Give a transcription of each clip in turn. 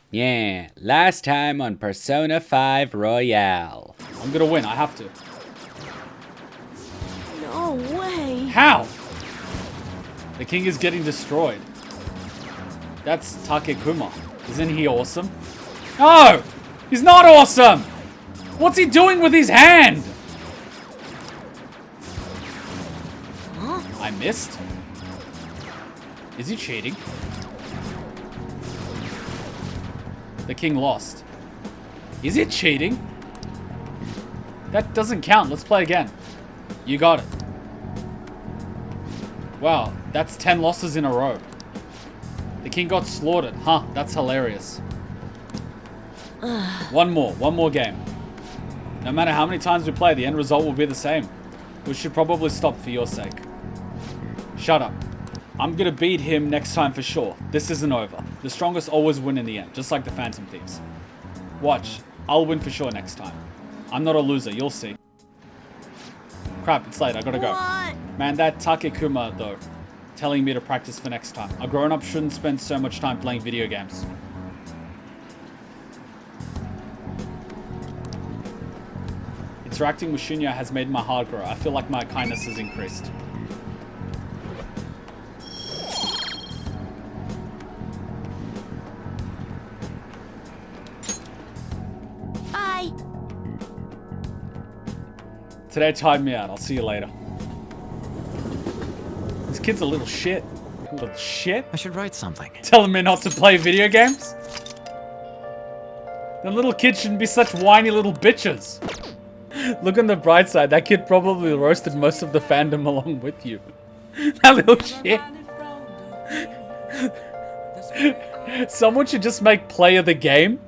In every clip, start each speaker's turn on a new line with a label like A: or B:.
A: Yeah, last time on Persona 5 Royale. I'm gonna win, I have to.
B: No way.
A: How? The king is getting destroyed. That's Kuma. Isn't he awesome? No! He's not awesome! What's he doing with his hand?
B: Huh?
A: I missed? Is he cheating? The king lost. Is he cheating? That doesn't count. Let's play again. You got it. Wow, that's 10 losses in a row. The king got slaughtered. Huh, that's hilarious. One more game. No matter how many times we play, the end result will be the same. We should probably stop for your sake. Shut up. I'm gonna beat him next time for sure. This isn't over. The strongest always win in the end, just like the Phantom Thieves. Watch. I'll win for sure next time. I'm not a loser, you'll see. Crap, it's late, I gotta go.
B: What?
A: Man, that Kuma though, telling me to practice for next time. A grown-up shouldn't spend so much time playing video games. Interacting with Shunya has made my heart grow. I feel like my kindness has increased.
B: Bye.
A: Today tired me out. I'll see you later. This kid's a little shit. Little shit?
C: I should write something.
A: Telling me not to play video games? The little kids shouldn't be such whiny little bitches. Look on the bright side. That kid probably roasted most of the fandom along with you. That little shit. Someone should just make play of the game.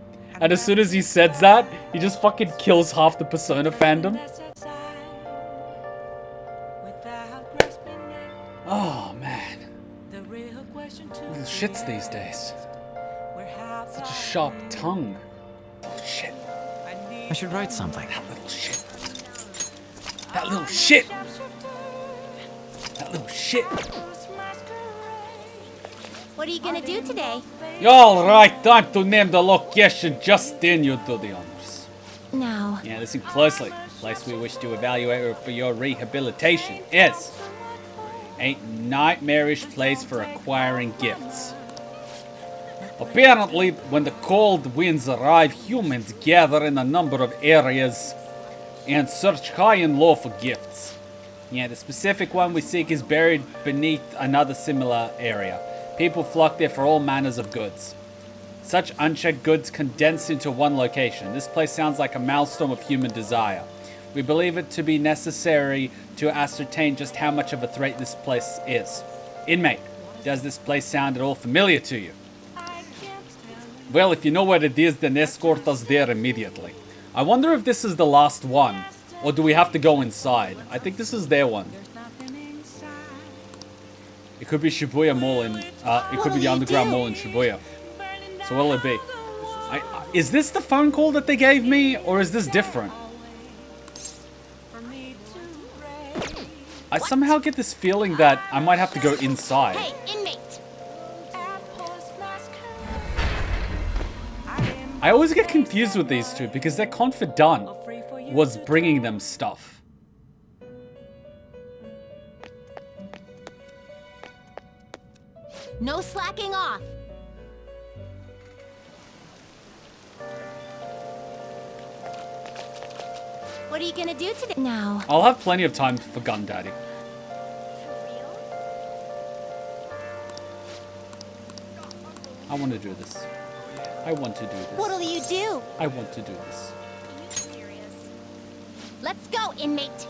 A: And as soon as he says that, he just fucking kills half the Persona fandom. Oh, man. Little shits these days. Such a sharp tongue. Oh, shit.
C: I should write something.
A: That little shit. That little shit. That little shit.
B: What are you gonna do today?
A: Alright, time to name the location. Justin, you do the honors.
B: No.
A: Yeah, listen closely. The place we wish to evaluate for your rehabilitation is a nightmarish place for acquiring gifts. Apparently, when the cold winds arrive, humans gather in a number of areas and search high and low for gifts. Yeah, the specific one we seek is buried beneath another similar area. People flock there for all manners of goods. Such unchecked goods condense into one location. This place sounds like a maelstrom of human desire. We believe it to be necessary to ascertain just how much of a threat this place is. Inmate, does this place sound at all familiar to you? Well, if you know where it is, then escort us there immediately. I wonder if this is the last one, or do we have to go inside? I think this is their one. It could be Shibuya Mall in, it could be the underground mall in Shibuya. So what'll it be? Is this the phone call that they gave me, or is this different? I somehow get this feeling that I might have to go inside.
B: Hey, inmate.
A: I always get confused with these two because their confidant was bringing them stuff.
B: No slacking off. What are you gonna do today? Now.
A: I'll have plenty of time for Gun Daddy. I want to do this. I want to do this.
B: What'll you do?
A: I want to do this.
B: Let's go, inmate.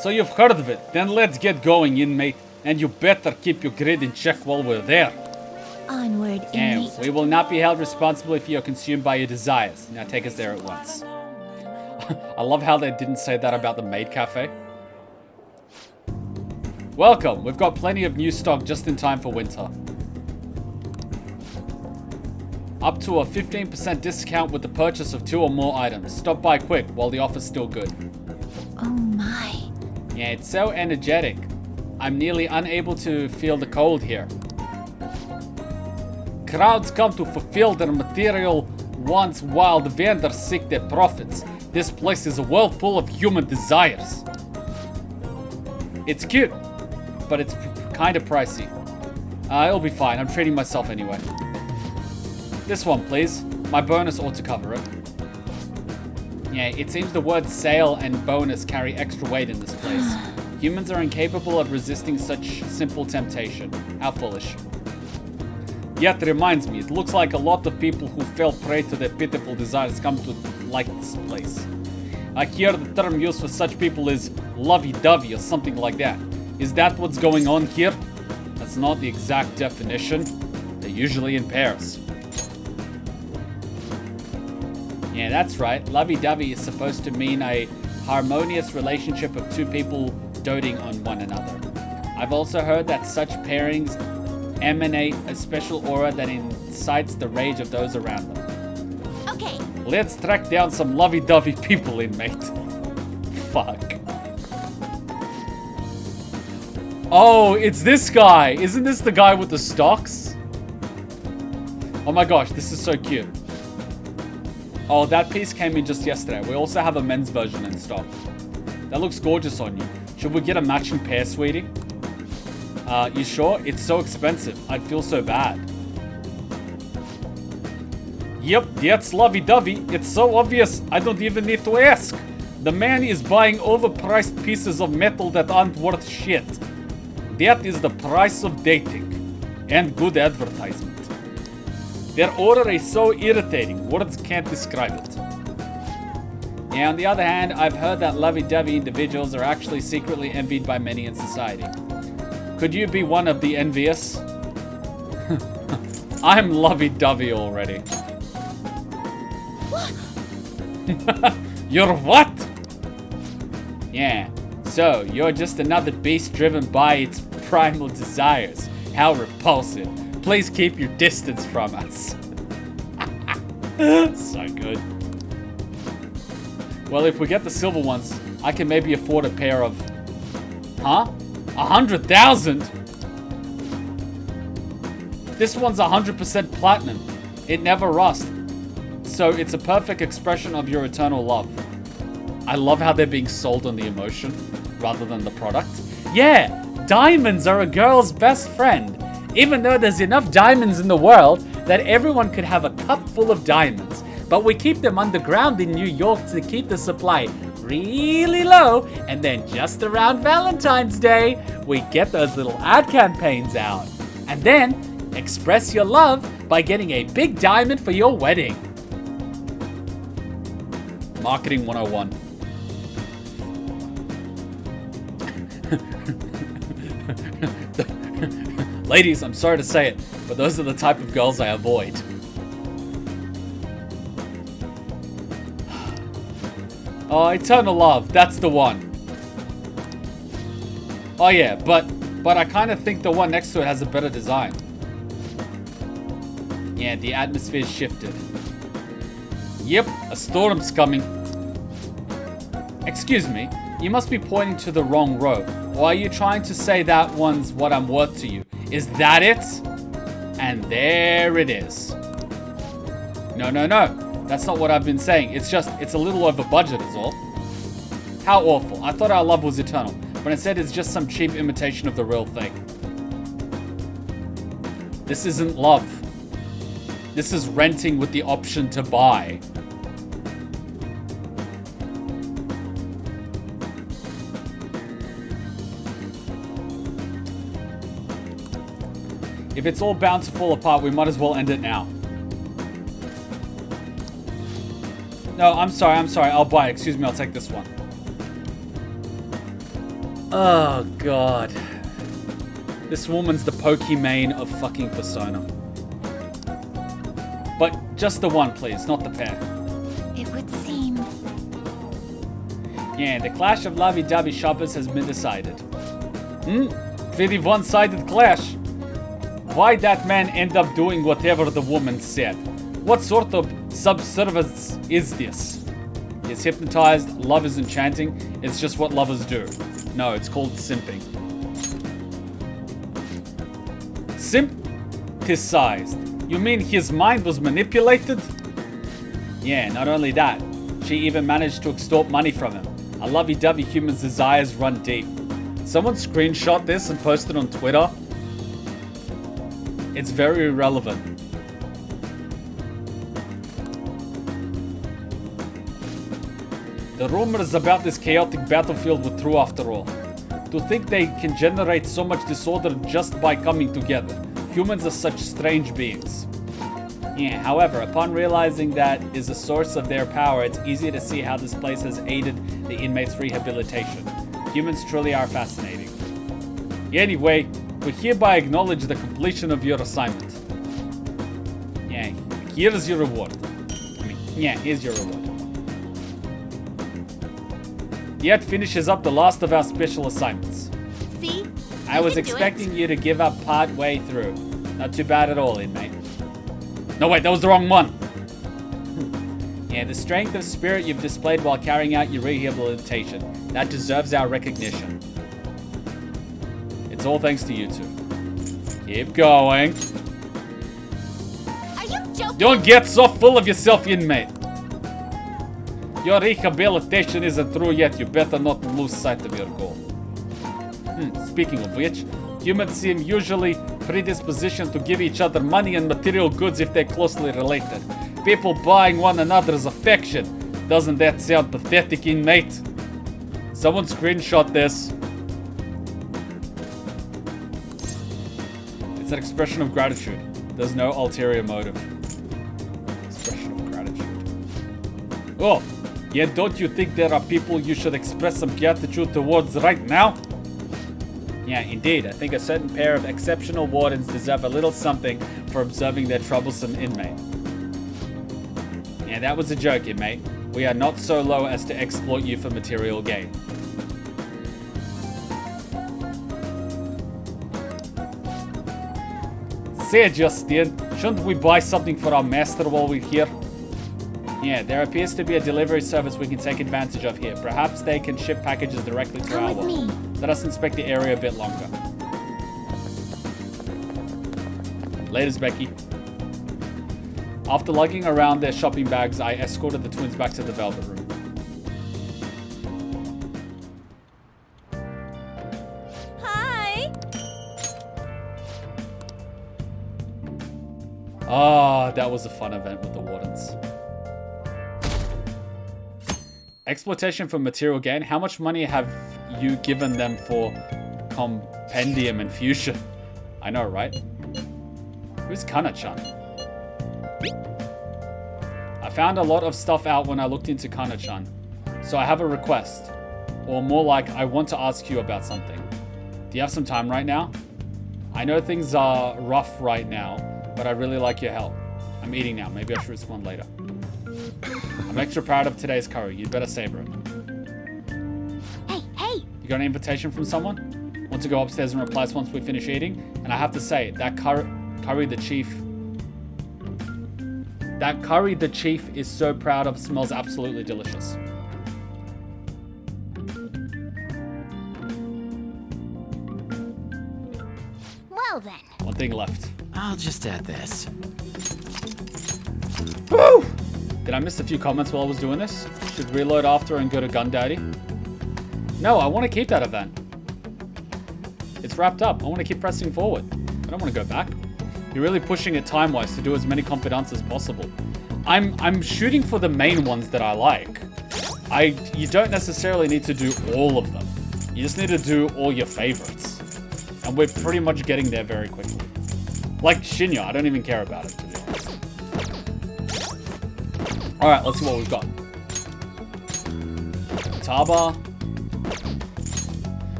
A: So you've heard of it. Then let's get going, inmate. And you better keep your grid in check while we're there.
B: Onward,
A: And
B: inmate.
A: we will not be held responsible if you're consumed by your desires. Now take us there at once. I love how they didn't say that about the maid cafe. Welcome. We've got plenty of new stock just in time for winter. Up to a 15% discount with the purchase of 2 or more items. Stop by quick while the offer's still good.
B: Oh my.
A: Yeah, it's so energetic. I'm nearly unable to feel the cold here. Crowds come to fulfill their material wants while the vendors seek their profits. This place is a whirlpool of human desires. It's cute, but it's kind of pricey. It'll be fine. I'm treating myself anyway. This one, please. My bonus ought to cover it. Yeah, it seems the words sale and bonus carry extra weight in this place. Humans are incapable of resisting such simple temptation. How foolish. Yet reminds me, it looks like a lot of people who fell prey to their pitiful desires come to like this place. I hear the term used for such people is lovey-dovey or something like that. Is that what's going on here? That's not the exact definition. They're usually in pairs. Yeah, that's right. Lovey-dovey is supposed to mean a harmonious relationship of two people doting on one another. I've also heard that such pairings emanate a special aura that incites the rage of those around them.
B: Okay.
A: Let's track down some lovey-dovey people, inmate. Fuck. Oh, it's this guy. Isn't this the guy with the stocks? Oh my gosh, this is so cute. Oh, that piece came in just yesterday. We also have a men's version in stock. That looks gorgeous on you. Should we get a matching pair, sweetie? You sure? It's so expensive. I'd feel so bad. Yep, that's lovey-dovey. It's so obvious, I don't even need to ask. The man is buying overpriced pieces of metal that aren't worth shit. That is the price of dating. And good advertisement. Their aura is so irritating, words can't describe it. Yeah, on the other hand, I've heard that lovey-dovey individuals are actually secretly envied by many in society. Could you be one of the envious? I'm lovey-dovey already.
B: What?
A: You're what? Yeah, so you're just another beast driven by its primal desires. How repulsive. Please keep your distance from us. So good. Well, if we get the silver ones, I can maybe afford a pair of... Huh? 100,000? This one's 100% platinum. It never rusts. So it's a perfect expression of your eternal love. I love how they're being sold on the emotion rather than the product. Yeah, diamonds are a girl's best friend. Even though there's enough diamonds in the world that everyone could have a cup full of diamonds. But we keep them underground in New York to keep the supply really low. And then just around Valentine's Day, we get those little ad campaigns out. And then express your love by getting a big diamond for your wedding. Marketing 101. Ladies, I'm sorry to say it, but those are the type of girls I avoid. Oh, Eternal Love, that's the one. Oh yeah, but I kind of think the one next to it has a better design. Yeah, the atmosphere's shifted. Yep, a storm's coming. Excuse me, you must be pointing to the wrong row. Or are you trying to say that one's what I'm worth to you? Is that it? And there it is. No. That's not what I've been saying. It's a little over budget is all. How awful. I thought our love was eternal. But instead it's just some cheap imitation of the real thing. This isn't love. This is renting with the option to buy. If it's all bound to fall apart, we might as well end it now. No, I'm sorry. I'll buy it. Excuse me, I'll take this one. Oh, God. This woman's the Pokimane of fucking Persona. But just the one, please, not the pair.
B: It would seem.
A: Yeah, the clash of lovey-dovey shoppers has been decided. Pretty one-sided clash. Why'd that man end up doing whatever the woman said? What sort of subservience is this? He's hypnotized, love is enchanting, it's just what lovers do. No, it's called simping. Simpticized. You mean his mind was manipulated? Yeah, not only that, she even managed to extort money from him. A lovey-dovey human's desires run deep. Someone screenshot this and posted on Twitter. It's very irrelevant. The rumors about this chaotic battlefield were true after all. To think they can generate so much disorder just by coming together. Humans are such strange beings. Yeah, however, upon realizing that is the source of their power, it's easy to see how this place has aided the inmates' rehabilitation. Humans truly are fascinating. Anyway, we hereby acknowledge the completion of your assignment. Yeah, here's your reward. Here's your reward. Yet finishes up the last of our special assignments.
B: See?
A: I was expecting you to give up part way through. Not too bad at all, inmate. No, wait, that was the wrong one. Yeah, the strength of spirit you've displayed while carrying out your rehabilitation. That deserves our recognition. It's all thanks to you two. Keep going.
B: Are you joking?
A: Don't get so full of yourself, inmate. Your rehabilitation isn't through yet. You better not lose sight of your goal. Speaking of which, humans seem usually predispositioned to give each other money and material goods if they're closely related. People buying one another's affection. Doesn't that sound pathetic, inmate? Someone screenshot this. It's an expression of gratitude. There's no ulterior motive. Expression of gratitude. Oh, yeah, don't you think there are people you should express some gratitude towards right now? Yeah, indeed. I think a certain pair of exceptional wardens deserve a little something for observing their troublesome inmate. Yeah, that was a joke, inmate. We are not so low as to exploit you for material gain. Say, Justin, shouldn't we buy something for our master while we're here? Yeah, there appears to be a delivery service we can take advantage of here. Perhaps they can ship packages directly to our world. Let us inspect the area a bit longer. Laters, Becky. After lugging around their shopping bags, I escorted the twins back to the Velvet Room.
B: Hi!
A: Ah, that was a fun event with the Wardens. Exploitation for material gain. How much money have you given them for compendium infusion? I know, right? Who's Kana-chan? I found a lot of stuff out when I looked into Kana-chan. So I have a request. Or more like, I want to ask you about something. Do you have some time right now? I know things are rough right now, but I really like your help. I'm eating now. Maybe I should respond later. I'm extra proud of today's curry. You'd better savor it.
B: Hey!
A: You got an invitation from someone? Want to go upstairs and replace once we finish eating? And I have to say, that curry the chief is so proud of smells absolutely delicious.
B: Well then.
A: One thing left.
C: I'll just add this.
A: Woo! Did I miss a few comments while I was doing this? Should reload after and go to Gun Daddy? No, I want to keep that event. It's wrapped up. I want to keep pressing forward. I don't want to go back. You're really pushing it time-wise to do as many confidants as possible. I'm shooting for the main ones that I like. You don't necessarily need to do all of them. You just need to do all your favorites. And we're pretty much getting there very quickly. Like Shinya, I don't even care about it, to be honest. Alright, let's see what we've got. Futaba.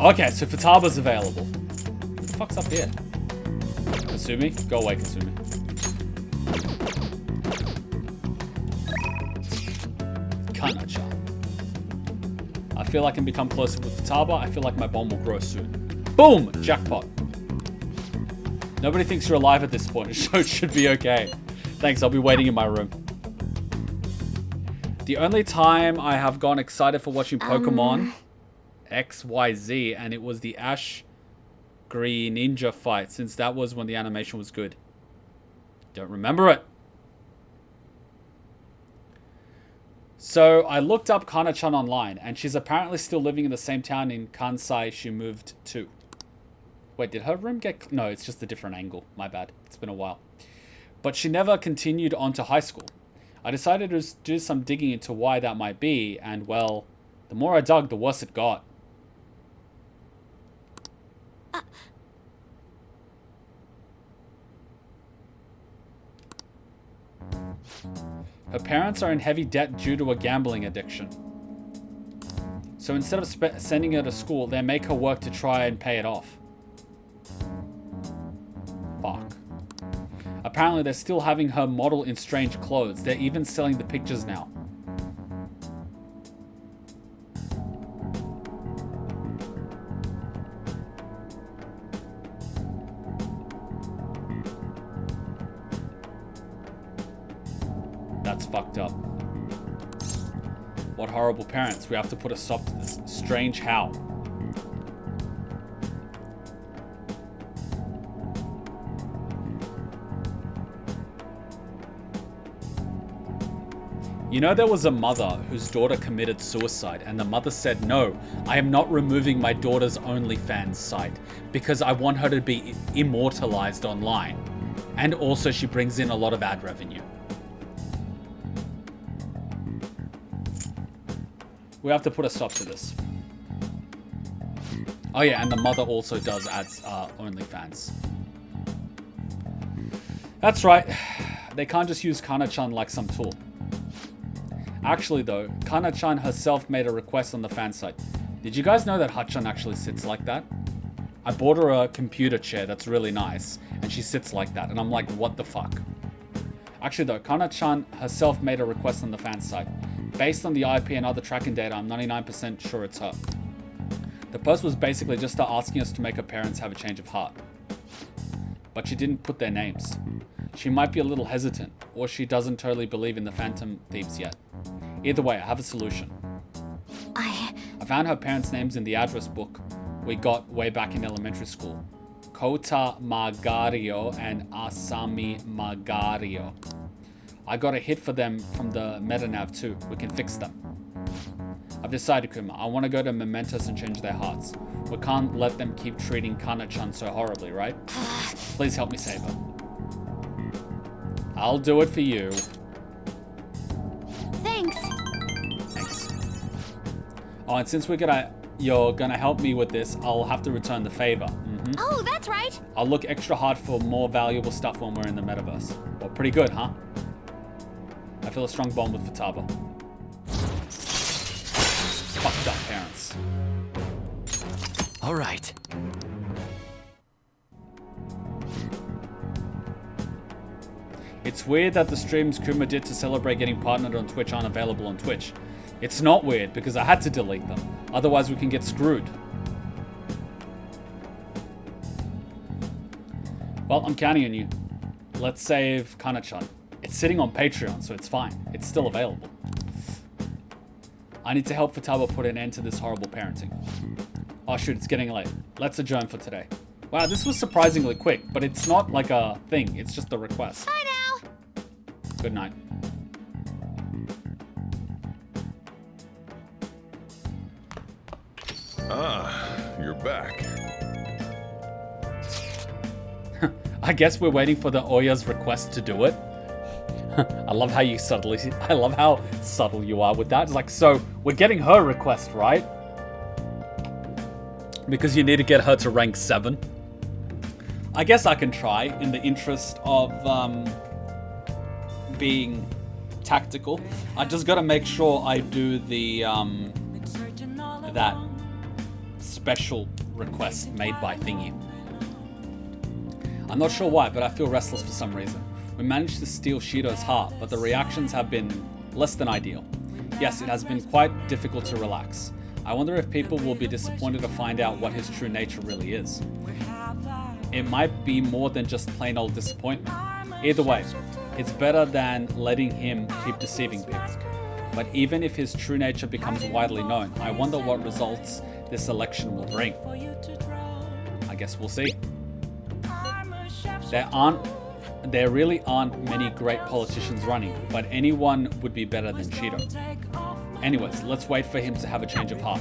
A: Okay, so Futaba's available. What the fuck's up here? Kasumi? Go away, Kasumi. Kana-chan. I feel I can become closer with Futaba. I feel like my bond will grow soon. Boom! Jackpot. Nobody thinks you're alive at this point, so it should be okay. Thanks, I'll be waiting in my room. The only time I have gone excited for watching Pokemon XYZ, and it was the Ash Greninja fight, since that was when the animation was good. Don't remember it. So I looked up Kana-chan online, and she's apparently still living in the same town in Kansai she moved to. Wait, did her room get... No, it's just a different angle. My bad. It's been a while. But she never continued on to high school. I decided to do some digging into why that might be, and well, the more I dug, the worse it got. Her parents are in heavy debt due to a gambling addiction. So instead of sending her to school, they make her work to try and pay it off. Fuck. Apparently they're still having her model in strange clothes. They're even selling the pictures now. That's fucked up. What horrible parents. We have to put a stop to this. Strange how. You know, there was a mother whose daughter committed suicide, and the mother said, no, I am not removing my daughter's OnlyFans site because I want her to be immortalized online. And also she brings in a lot of ad revenue. We have to put a stop to this. Oh yeah, and the mother also does ads, OnlyFans. That's right. They can't just use Kana-chan like some tool. Actually though, Kana-chan herself made a request on the fan site. Did you guys know that Hachan actually sits like that? I bought her a computer chair that's really nice, and she sits like that, and I'm like, what the fuck? Actually though, Kana-chan herself made a request on the fan site. Based on the IP and other tracking data, I'm 99% sure it's her. The post was basically just her asking us to make her parents have a change of heart. But she didn't put their names. She might be a little hesitant, or she doesn't totally believe in the Phantom Thieves yet. Either way, I have a solution. I found her parents' names in the address book we got way back in elementary school. Kota Magario and Asami Magario. I got a hit for them from the metanav too. We can fix them. I've decided, Kuma. I want to go to Mementos and change their hearts. We can't let them keep treating Kana-chan so horribly, right? Please help me save her. I'll do it for you.
B: Thanks.
A: Thanks. Oh, and since you're gonna help me with this, I'll have to return the favor. Mm-hmm.
B: Oh, that's right.
A: I'll look extra hard for more valuable stuff when we're in the metaverse. Well, pretty good, huh? I feel a strong bond with Futaba. Fucked up parents.
C: All right.
A: It's weird that the streams Kuma did to celebrate getting partnered on Twitch aren't available on Twitch. It's not weird because I had to delete them. Otherwise we can get screwed. Well, I'm counting on you. Let's save Kana-chan. It's sitting on Patreon, so it's fine. It's still available. I need to help Futaba put an end to this horrible parenting. Oh shoot, it's getting late. Let's adjourn for today. Wow, this was surprisingly quick, but it's not like a thing. It's just a request.
B: Bye now.
A: Good night.
D: Ah, you're back.
A: I guess we're waiting for the Oya's request to do it. I love how subtle you are with that. It's like, so we're getting her request, right? Because you need to get her to rank 7. I guess I can try in the interest of being tactical. I just gotta make sure I do the that special request made by Thingy. I'm not sure why, but I feel restless for some reason. We managed to steal Shido's heart, but the reactions have been less than ideal. Yes, it has been quite difficult to relax. I wonder if people will be disappointed to find out what his true nature really is. It might be more than just plain old disappointment. Either way, it's better than letting him keep deceiving people. But even if his true nature becomes widely known, I wonder what results this election will bring. I guess we'll see. There aren't there really aren't many great politicians running, but anyone would be better than Cheeto. Anyways, let's wait for him to have a change of heart.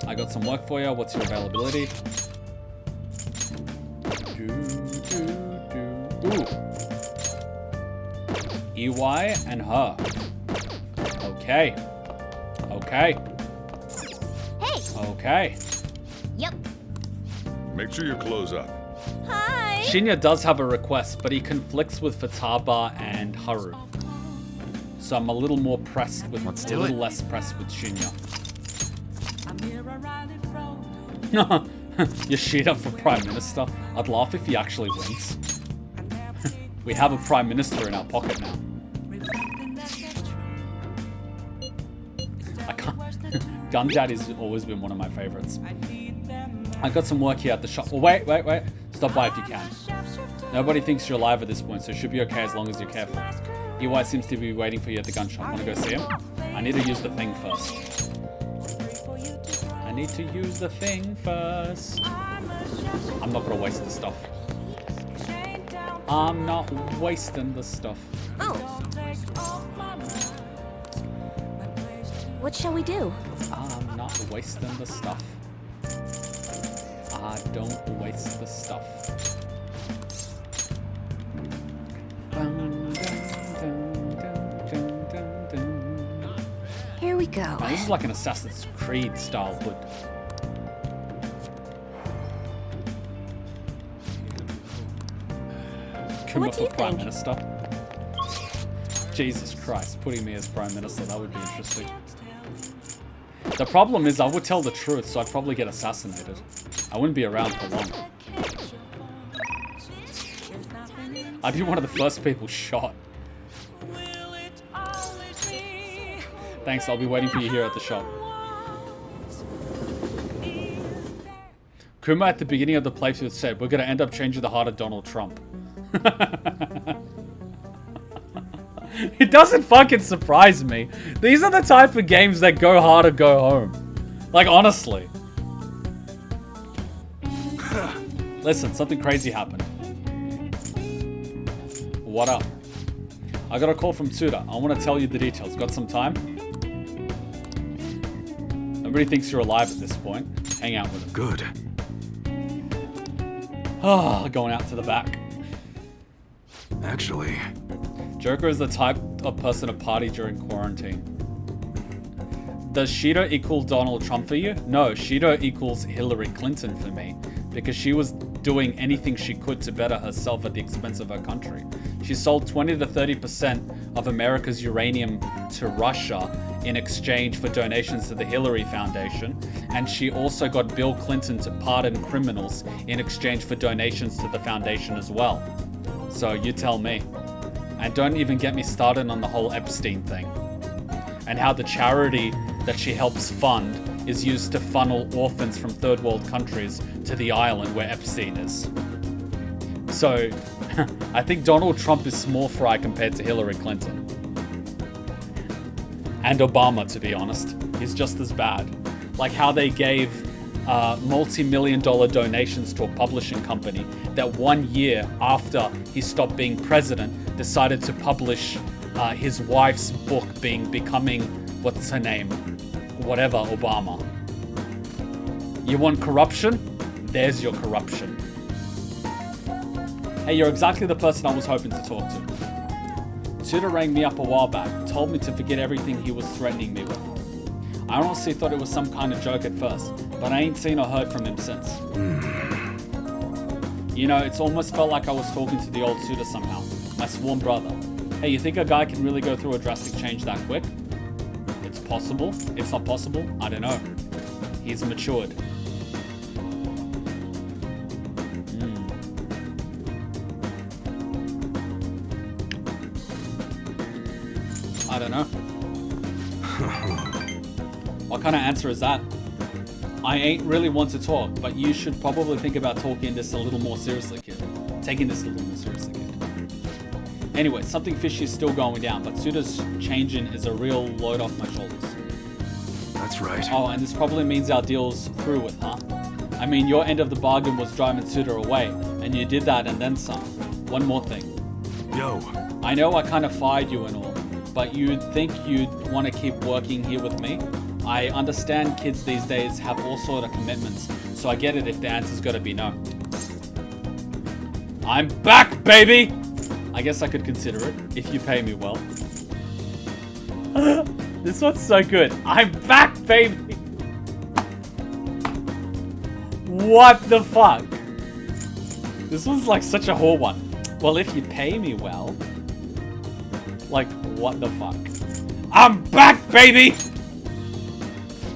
A: I got some work for you. What's your availability? Ooh. EY and her. Okay. Okay.
B: Hey!
A: Okay.
B: Yep.
D: Make sure you close up.
B: Hi!
A: Shinya does have a request, but he conflicts with Futaba and Haru. So I'm a little more pressed with,
C: Let's
A: a
C: do
A: little
C: it.
A: less pressed with Shinya. Yoshida for Prime Minister. I'd laugh if he actually wins. We have a Prime Minister in our pocket now. I can't. Gunjad has always been one of my favorites. I got some work here at the shop. Well, wait. Stop by if you can. Nobody thinks you're alive at this point, so it should be okay as long as you're careful. EY seems to be waiting for you at the gun shop. Want to go see him? I need to use the thing first. I need to use the thing first. I'm not gonna waste the stuff. I'm not wasting the stuff.
B: Oh. What shall we do?
A: I'm not wasting the stuff. I don't waste the stuff.
B: Here we go.
A: Now, this is like an Assassin's Creed style hood. Kuma
B: What do
A: for
B: you
A: Prime
B: think?
A: Minister. Jesus Christ, putting me as Prime Minister, that would be interesting. The problem is I would tell the truth, so I'd probably get assassinated. I wouldn't be around for long. I'd be one of the first people shot. Thanks, I'll be waiting for you here at the shop. Kuma at the beginning of the playthrough said, we're going to end up changing the heart of Donald Trump. It doesn't fucking surprise me. These are the type of games that go hard or go home. Like, honestly. Listen, something crazy happened. What up? I got a call from Tsuda. I want to tell you the details. Got some time? Nobody thinks you're alive at this point. Hang out with him.
C: Good.
A: Ah, going out to the back.
C: Actually,
A: Joker is the type of person to party during quarantine. Does Shido equal Donald Trump for you? No, Shido equals Hillary Clinton for me. Because she was doing anything she could to better herself at the expense of her country. She sold 20 to 30% of America's uranium to Russia in exchange for donations to the Hillary Foundation. And she also got Bill Clinton to pardon criminals in exchange for donations to the foundation as well. So you tell me. And don't even get me started on the whole Epstein thing. And how the charity that she helps fund is used to funnel orphans from third world countries to the island where Epstein is. So, I think Donald Trump is small fry compared to Hillary Clinton. And Obama, to be honest. He's just as bad. Like how they gave multi-million-dollar donations to a publishing company that 1 year after he stopped being president decided to publish his wife's book becoming, what's her name? Whatever, Obama. You want corruption? There's your corruption. Hey, you're exactly the person I was hoping to talk to. Tsuda rang me up a while back, told me to forget everything he was threatening me with. I honestly thought it was some kind of joke at first, but I ain't seen or heard from him since. You know, it's almost felt like I was talking to the old Tsuda somehow, my sworn brother. Hey, you think a guy can really go through a drastic change that quick? It's possible. It's not possible. I don't know. He's matured. I don't know. What kind of answer is that? I ain't really want to talk, but you should probably think about taking this a little more seriously, kid. Taking this a little more seriously, kid. Anyway, something fishy is still going down, but Tsuda's changing is a real load off my shoulders.
C: that's right.
A: Oh, and this probably means our deal's through with, huh? I mean, your end of the bargain was driving Suda away, and you did that and then some. One more thing.
C: Yo.
A: I know I kind of fired you and all, but you'd think you'd want to keep working here with me? I understand kids these days have all sort of commitments, so I get it if the answer's gotta be no. I'm back, baby! I guess I could consider it, if you pay me well. This one's so good. I'm back, baby! What the fuck? This one's like such a whore one. Well, if you pay me well... Like, what the fuck? I'm back, baby!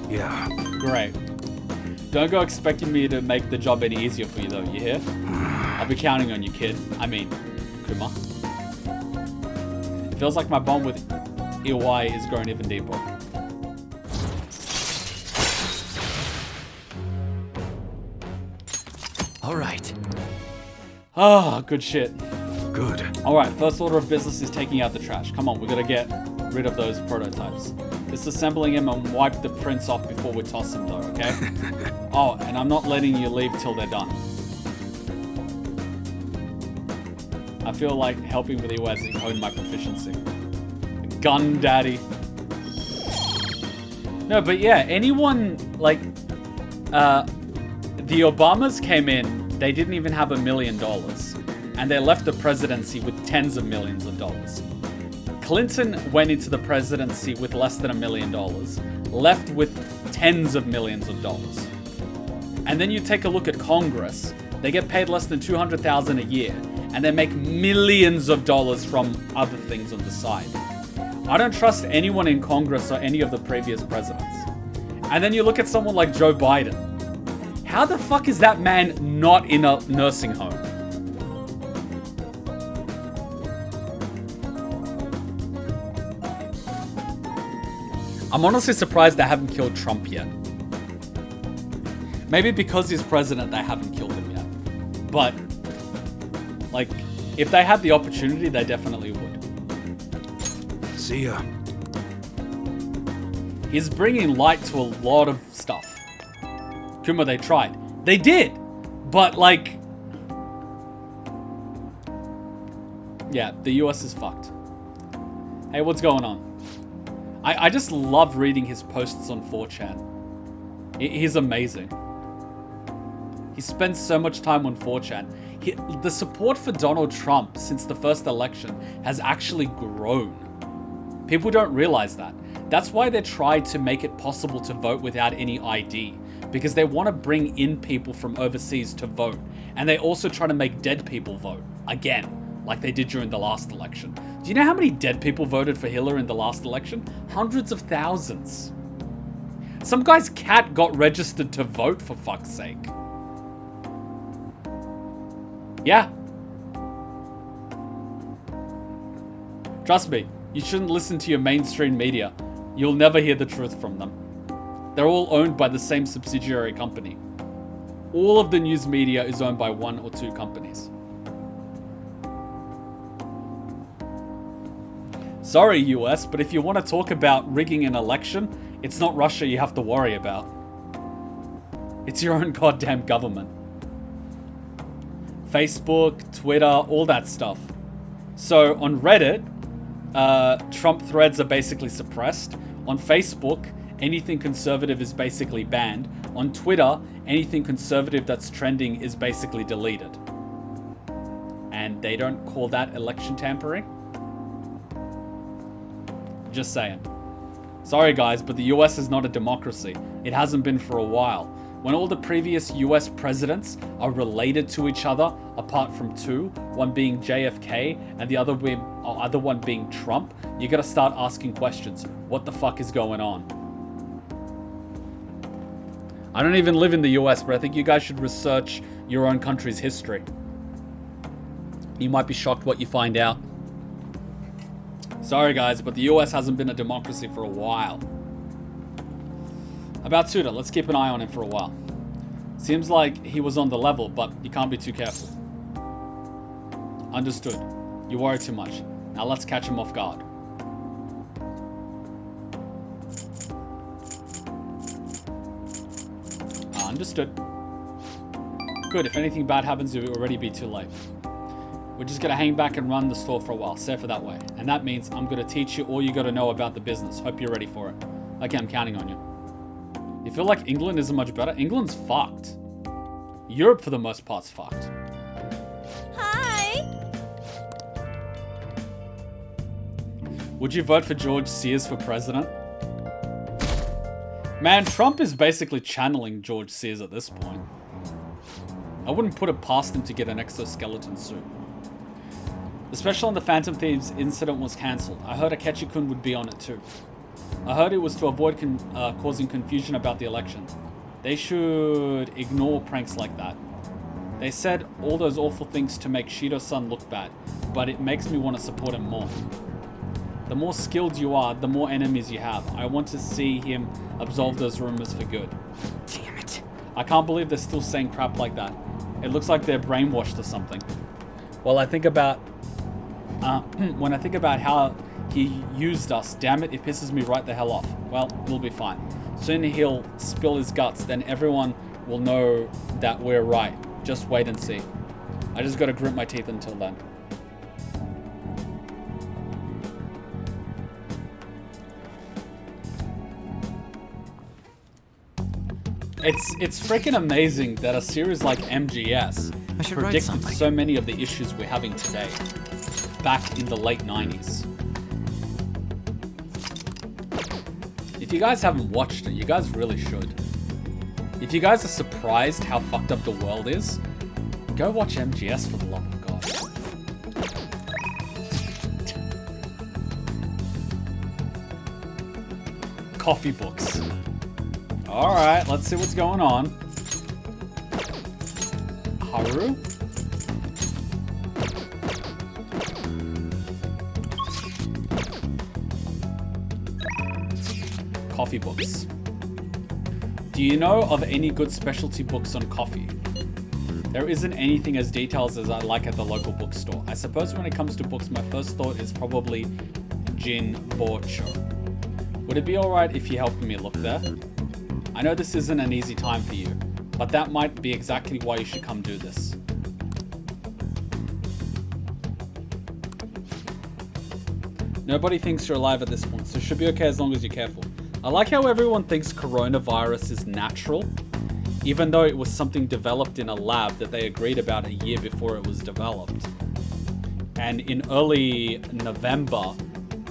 C: Yeah.
A: Great. Don't go expecting me to make the job any easier for you, though, you hear? I'll be counting on you, kid. I mean, Kuma. It feels like my bond with Iwai is growing even deeper.
C: All right.
A: Ah, good shit.
C: Good.
A: Alright, first order of business is taking out the trash. Come on, we gotta get rid of those prototypes. Disassembling him and wipe the prints off before we toss them, though, okay? Oh, and I'm not letting you leave till they're done. I feel like helping with Iwai has honed my proficiency. Gun daddy. No, but yeah, anyone, like, the Obamas came in, they didn't even have $1 million. And they left the presidency with tens of millions of dollars. Clinton went into the presidency with less than $1 million, left with tens of millions of dollars. And then you take a look at Congress, they get paid less than $200,000 a year, and they make millions of dollars from other things on the side. I don't trust anyone in Congress or any of the previous presidents. And then you look at someone like Joe Biden. How the fuck is that man not in a nursing home? I'm honestly surprised they haven't killed Trump yet. Maybe because he's president, they haven't killed him yet. But, like, if they had the opportunity, they definitely would.
C: See ya.
A: He's bringing light to a lot of stuff. Kuma, they tried. They did! But, like... Yeah, the US is fucked. Hey, what's going on? I just love reading his posts on 4chan. He's amazing. He spends so much time on 4chan. The support for Donald Trump since the first election has actually grown. People don't realize that. That's why they tried to make it possible to vote without any ID. Because they want to bring in people from overseas to vote. And they also try to make dead people vote. Again. Like they did during the last election. Do you know how many dead people voted for Hillary in the last election? Hundreds of thousands. Some guy's cat got registered to vote, for fuck's sake. Yeah. Trust me, you shouldn't listen to your mainstream media. You'll never hear the truth from them. They're all owned by the same subsidiary company. All of the news media is owned by 1 or 2 companies. Sorry, US, but if you want to talk about rigging an election, it's not Russia you have to worry about. It's your own goddamn government. Facebook, Twitter, all that stuff. So on Reddit, Trump threads are basically suppressed. On Facebook, anything conservative is basically banned. On Twitter, anything conservative that's trending is basically deleted. And they don't call that election tampering? Just saying. Sorry guys, but the US is not a democracy. It hasn't been for a while. When all the previous US presidents are related to each other, apart from 2, one being JFK and the other one being Trump, you gotta start asking questions. What the fuck is going on? I don't even live in the US, but I think you guys should research your own country's history. You might be shocked what you find out. Sorry guys, but the US hasn't been a democracy for a while. About Suda, let's keep an eye on him for a while. Seems like he was on the level, but you can't be too careful. Understood. You worry too much. Now let's catch him off guard. Understood. Good, if anything bad happens, it will already be too late. We're just gonna hang back and run the store for a while, safer that way. And that means I'm gonna teach you all you gotta know about the business. Hope you're ready for it. Okay, I'm counting on you. You feel like England isn't much better? England's fucked. Europe, for the most part, is fucked.
B: Hi!
A: Would you vote for George Sears for president? Man, Trump is basically channeling George Sears at this point. I wouldn't put it past him to get an exoskeleton suit. The special on the Phantom Thieves incident was cancelled. I heard Akechi-kun would be on it too. I heard it was to avoid causing confusion about the election. They should ignore pranks like that. They said all those awful things to make Shido-san look bad, but it makes me want to support him more. The more skilled you are, the more enemies you have. I want to see him absolve those rumors for good.
C: Damn it.
A: I can't believe they're still saying crap like that. It looks like they're brainwashed or something. Well, I think about... when I think about how he used us, damn it, it pisses me right the hell off. Well, we'll be fine. Soon he'll spill his guts, then everyone will know that we're right. Just wait and see. I just gotta grit my teeth until then. It's freaking amazing that a series like MGS predicted so many of the issues we're having today, back in the late 90s. If you guys haven't watched it, you guys really should. If you guys are surprised how fucked up the world is, go watch MGS for the love of God. Coffee books. Alright, let's see what's going on. Haru? Coffee books. Do you know of any good specialty books on coffee? There isn't anything as detailed as I like at the local bookstore. I suppose when it comes to books, my first thought is probably Jin Bocho. Would it be alright if you helped me look there? I know this isn't an easy time for you, but that might be exactly why you should come do this. Nobody thinks you're alive at this point, so it should be okay as long as you're careful. I like how everyone thinks coronavirus is natural, even though it was something developed in a lab that they agreed about a year before it was developed. And in early November,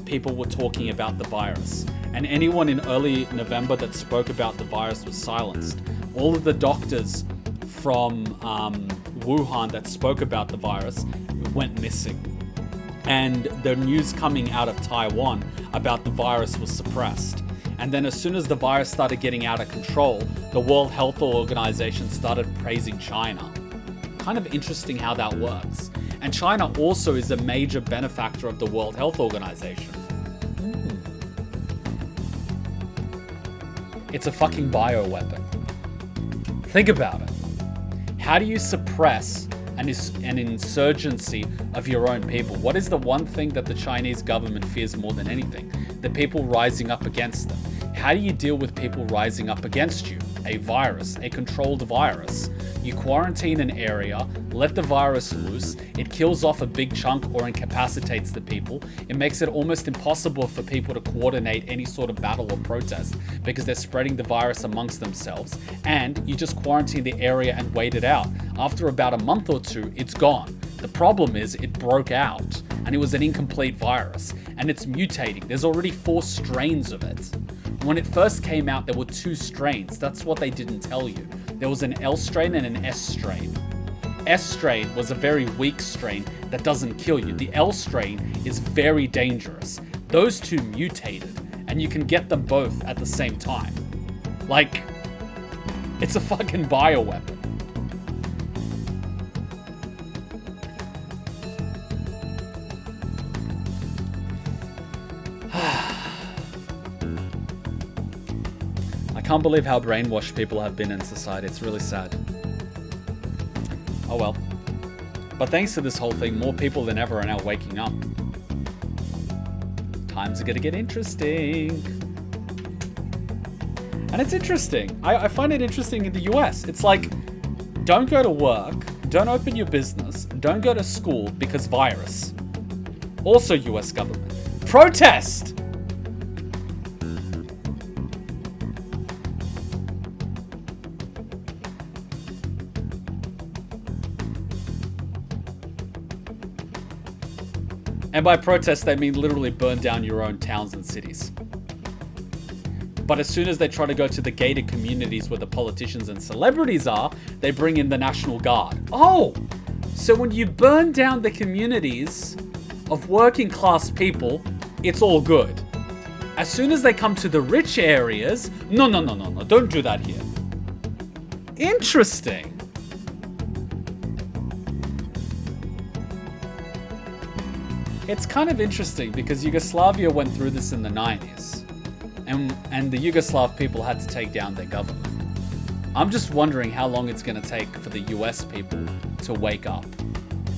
A: people were talking about the virus. And anyone in early November that spoke about the virus was silenced. All of the doctors from Wuhan that spoke about the virus went missing. And the news coming out of Taiwan about the virus was suppressed. And then as soon as the virus started getting out of control, the World Health Organization started praising China. Kind of interesting how that works. And China also is a major benefactor of the World Health Organization. It's a fucking bioweapon. Think about it. How do you suppress an insurgency of your own people? What is the one thing that the Chinese government fears more than anything? The people rising up against them. How do you deal with people rising up against you? A virus, a controlled virus. You quarantine an area, let the virus loose, it kills off a big chunk or incapacitates the people. It makes it almost impossible for people to coordinate any sort of battle or protest because they're spreading the virus amongst themselves. And you just quarantine the area and wait it out. After about a month or two, it's gone. The problem is it broke out and it was an incomplete virus and it's mutating. There's already 4 strains of it. When it first came out, there were 2 strains. That's what they didn't tell you. There was an L strain and an S strain. S strain was a very weak strain that doesn't kill you. The L strain is very dangerous. Those 2 mutated, and you can get them both at the same time. Like, it's a fucking bioweapon. I can't believe how brainwashed people have been in society. It's really sad. Oh well. But thanks to this whole thing, more people than ever are now waking up. Times are gonna get interesting. And it's interesting. I find it interesting in the US. It's like, Don't go to work. Don't open your business. Don't go to school because virus. Also US government. Protest! And by protest, they mean literally burn down your own towns and cities. But as soon as they try to go to the gated communities where the politicians and celebrities are, they bring in the National Guard. Oh! So when you burn down the communities of working class people, it's all good. As soon as they come to the rich areas, no, don't do that here. Interesting. It's kind of interesting because Yugoslavia went through this in the 90s. And the Yugoslav people had to take down their government. I'm just wondering how long it's going to take for the US people to wake up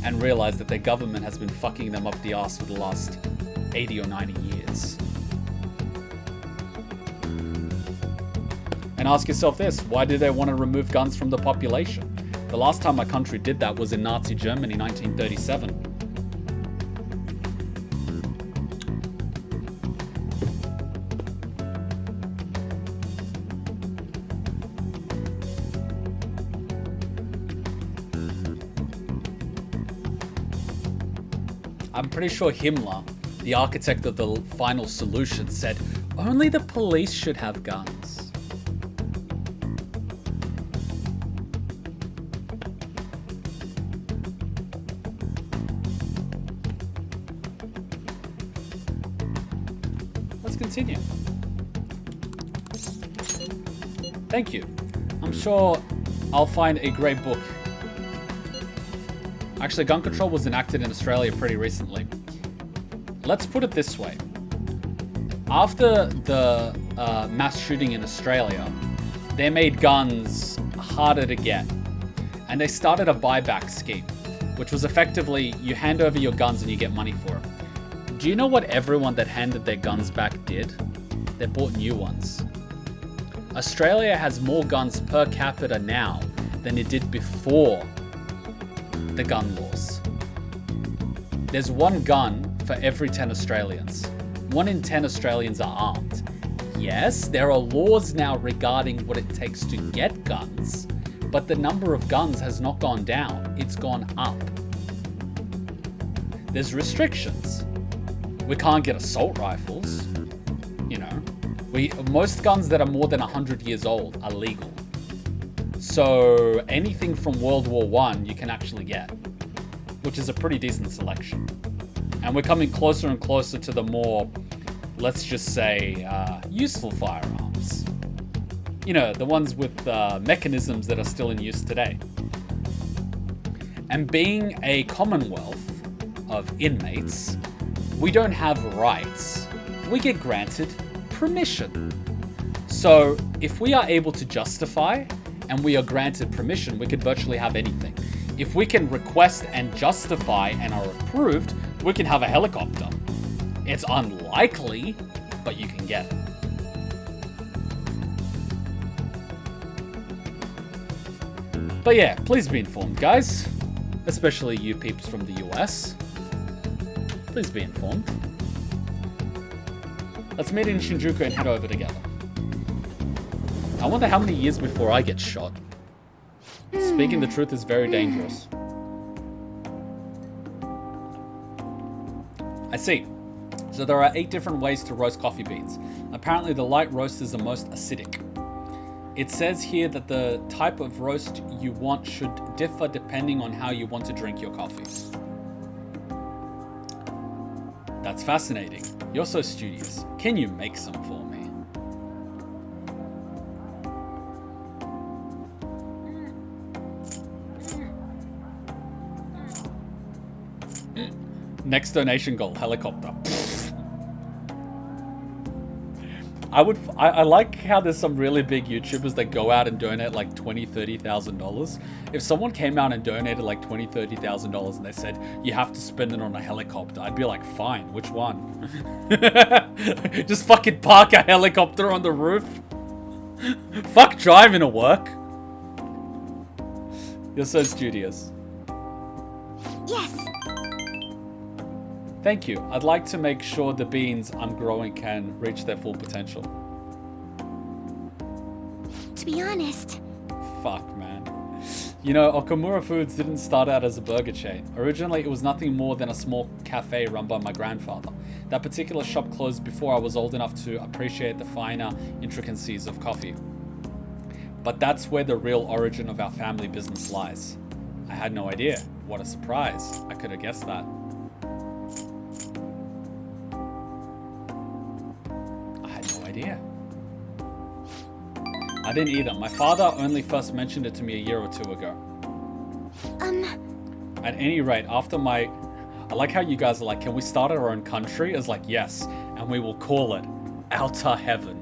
A: and realize that their government has been fucking them up the ass for the last 80 or 90 years. And ask yourself this, why do they want to remove guns from the population? The last time our country did that was in Nazi Germany, 1937. I'm pretty sure Himmler, the architect of the final solution, said only the police should have guns. Let's continue. Thank you. I'm sure I'll find a great book. Actually, gun control was enacted in Australia pretty recently. Let's put it this way. After the mass shooting in Australia, they made guns harder to get. And they started a buyback scheme, which was effectively you hand over your guns and you get money for it. Do you know what everyone that handed their guns back did? They bought new ones. Australia has more guns per capita now than it did before the gun laws. There's one gun for every 10 Australians. 1 in 10 Australians are armed. Yes, there are laws now regarding what it takes to get guns, but the number of guns has not gone down, it's gone up. There's restrictions. We can't get assault rifles. You know, most guns that are more than 100 years old are legal. So anything from World War I you can actually get, which is a pretty decent selection. And we're coming closer and closer to the more, let's just say, useful firearms. You know, the ones with mechanisms that are still in use today. And being a commonwealth of inmates, we don't have rights. We get granted permission. So if we are able to justify and we are granted permission, we could virtually have anything. If we can request and justify and are approved, we can have a helicopter. It's unlikely, but you can get it. But yeah, please be informed, guys. Especially you peeps from the US. Please be informed. Let's meet in Shinjuku and head over together. I wonder how many years before I get shot. Speaking the truth is very dangerous. I see. So there are 8 different ways to roast coffee beans. Apparently the light roast is the most acidic. It says here that the type of roast you want should differ depending on how you want to drink your coffee. That's fascinating. You're so studious. Can you make some for me? Next donation goal, helicopter. I like how there's some really big YouTubers that go out and donate like $20,000-$30,000. If someone came out and donated like $20,000-$30,000 and they said, you have to spend it on a helicopter, I'd be like, fine, which one? Just fucking park a helicopter on the roof. Fuck driving to work. You're so studious.
B: Yes.
A: Thank you. I'd like to make sure the beans I'm growing can reach their full potential.
B: To be honest,
A: Fuck, man. You know, Okamura Foods didn't start out as a burger chain. Originally, it was nothing more than a small cafe run by my grandfather. That particular shop closed before I was old enough to appreciate the finer intricacies of coffee. But that's where the real origin of our family business lies. I had no idea. What a surprise. I could have guessed that. I had no idea. I didn't either. My father only first mentioned it to me a year or two ago. At any rate, after my... I like how you guys are like, can we start our own country? It's like, yes, and we will call it Outer Heaven.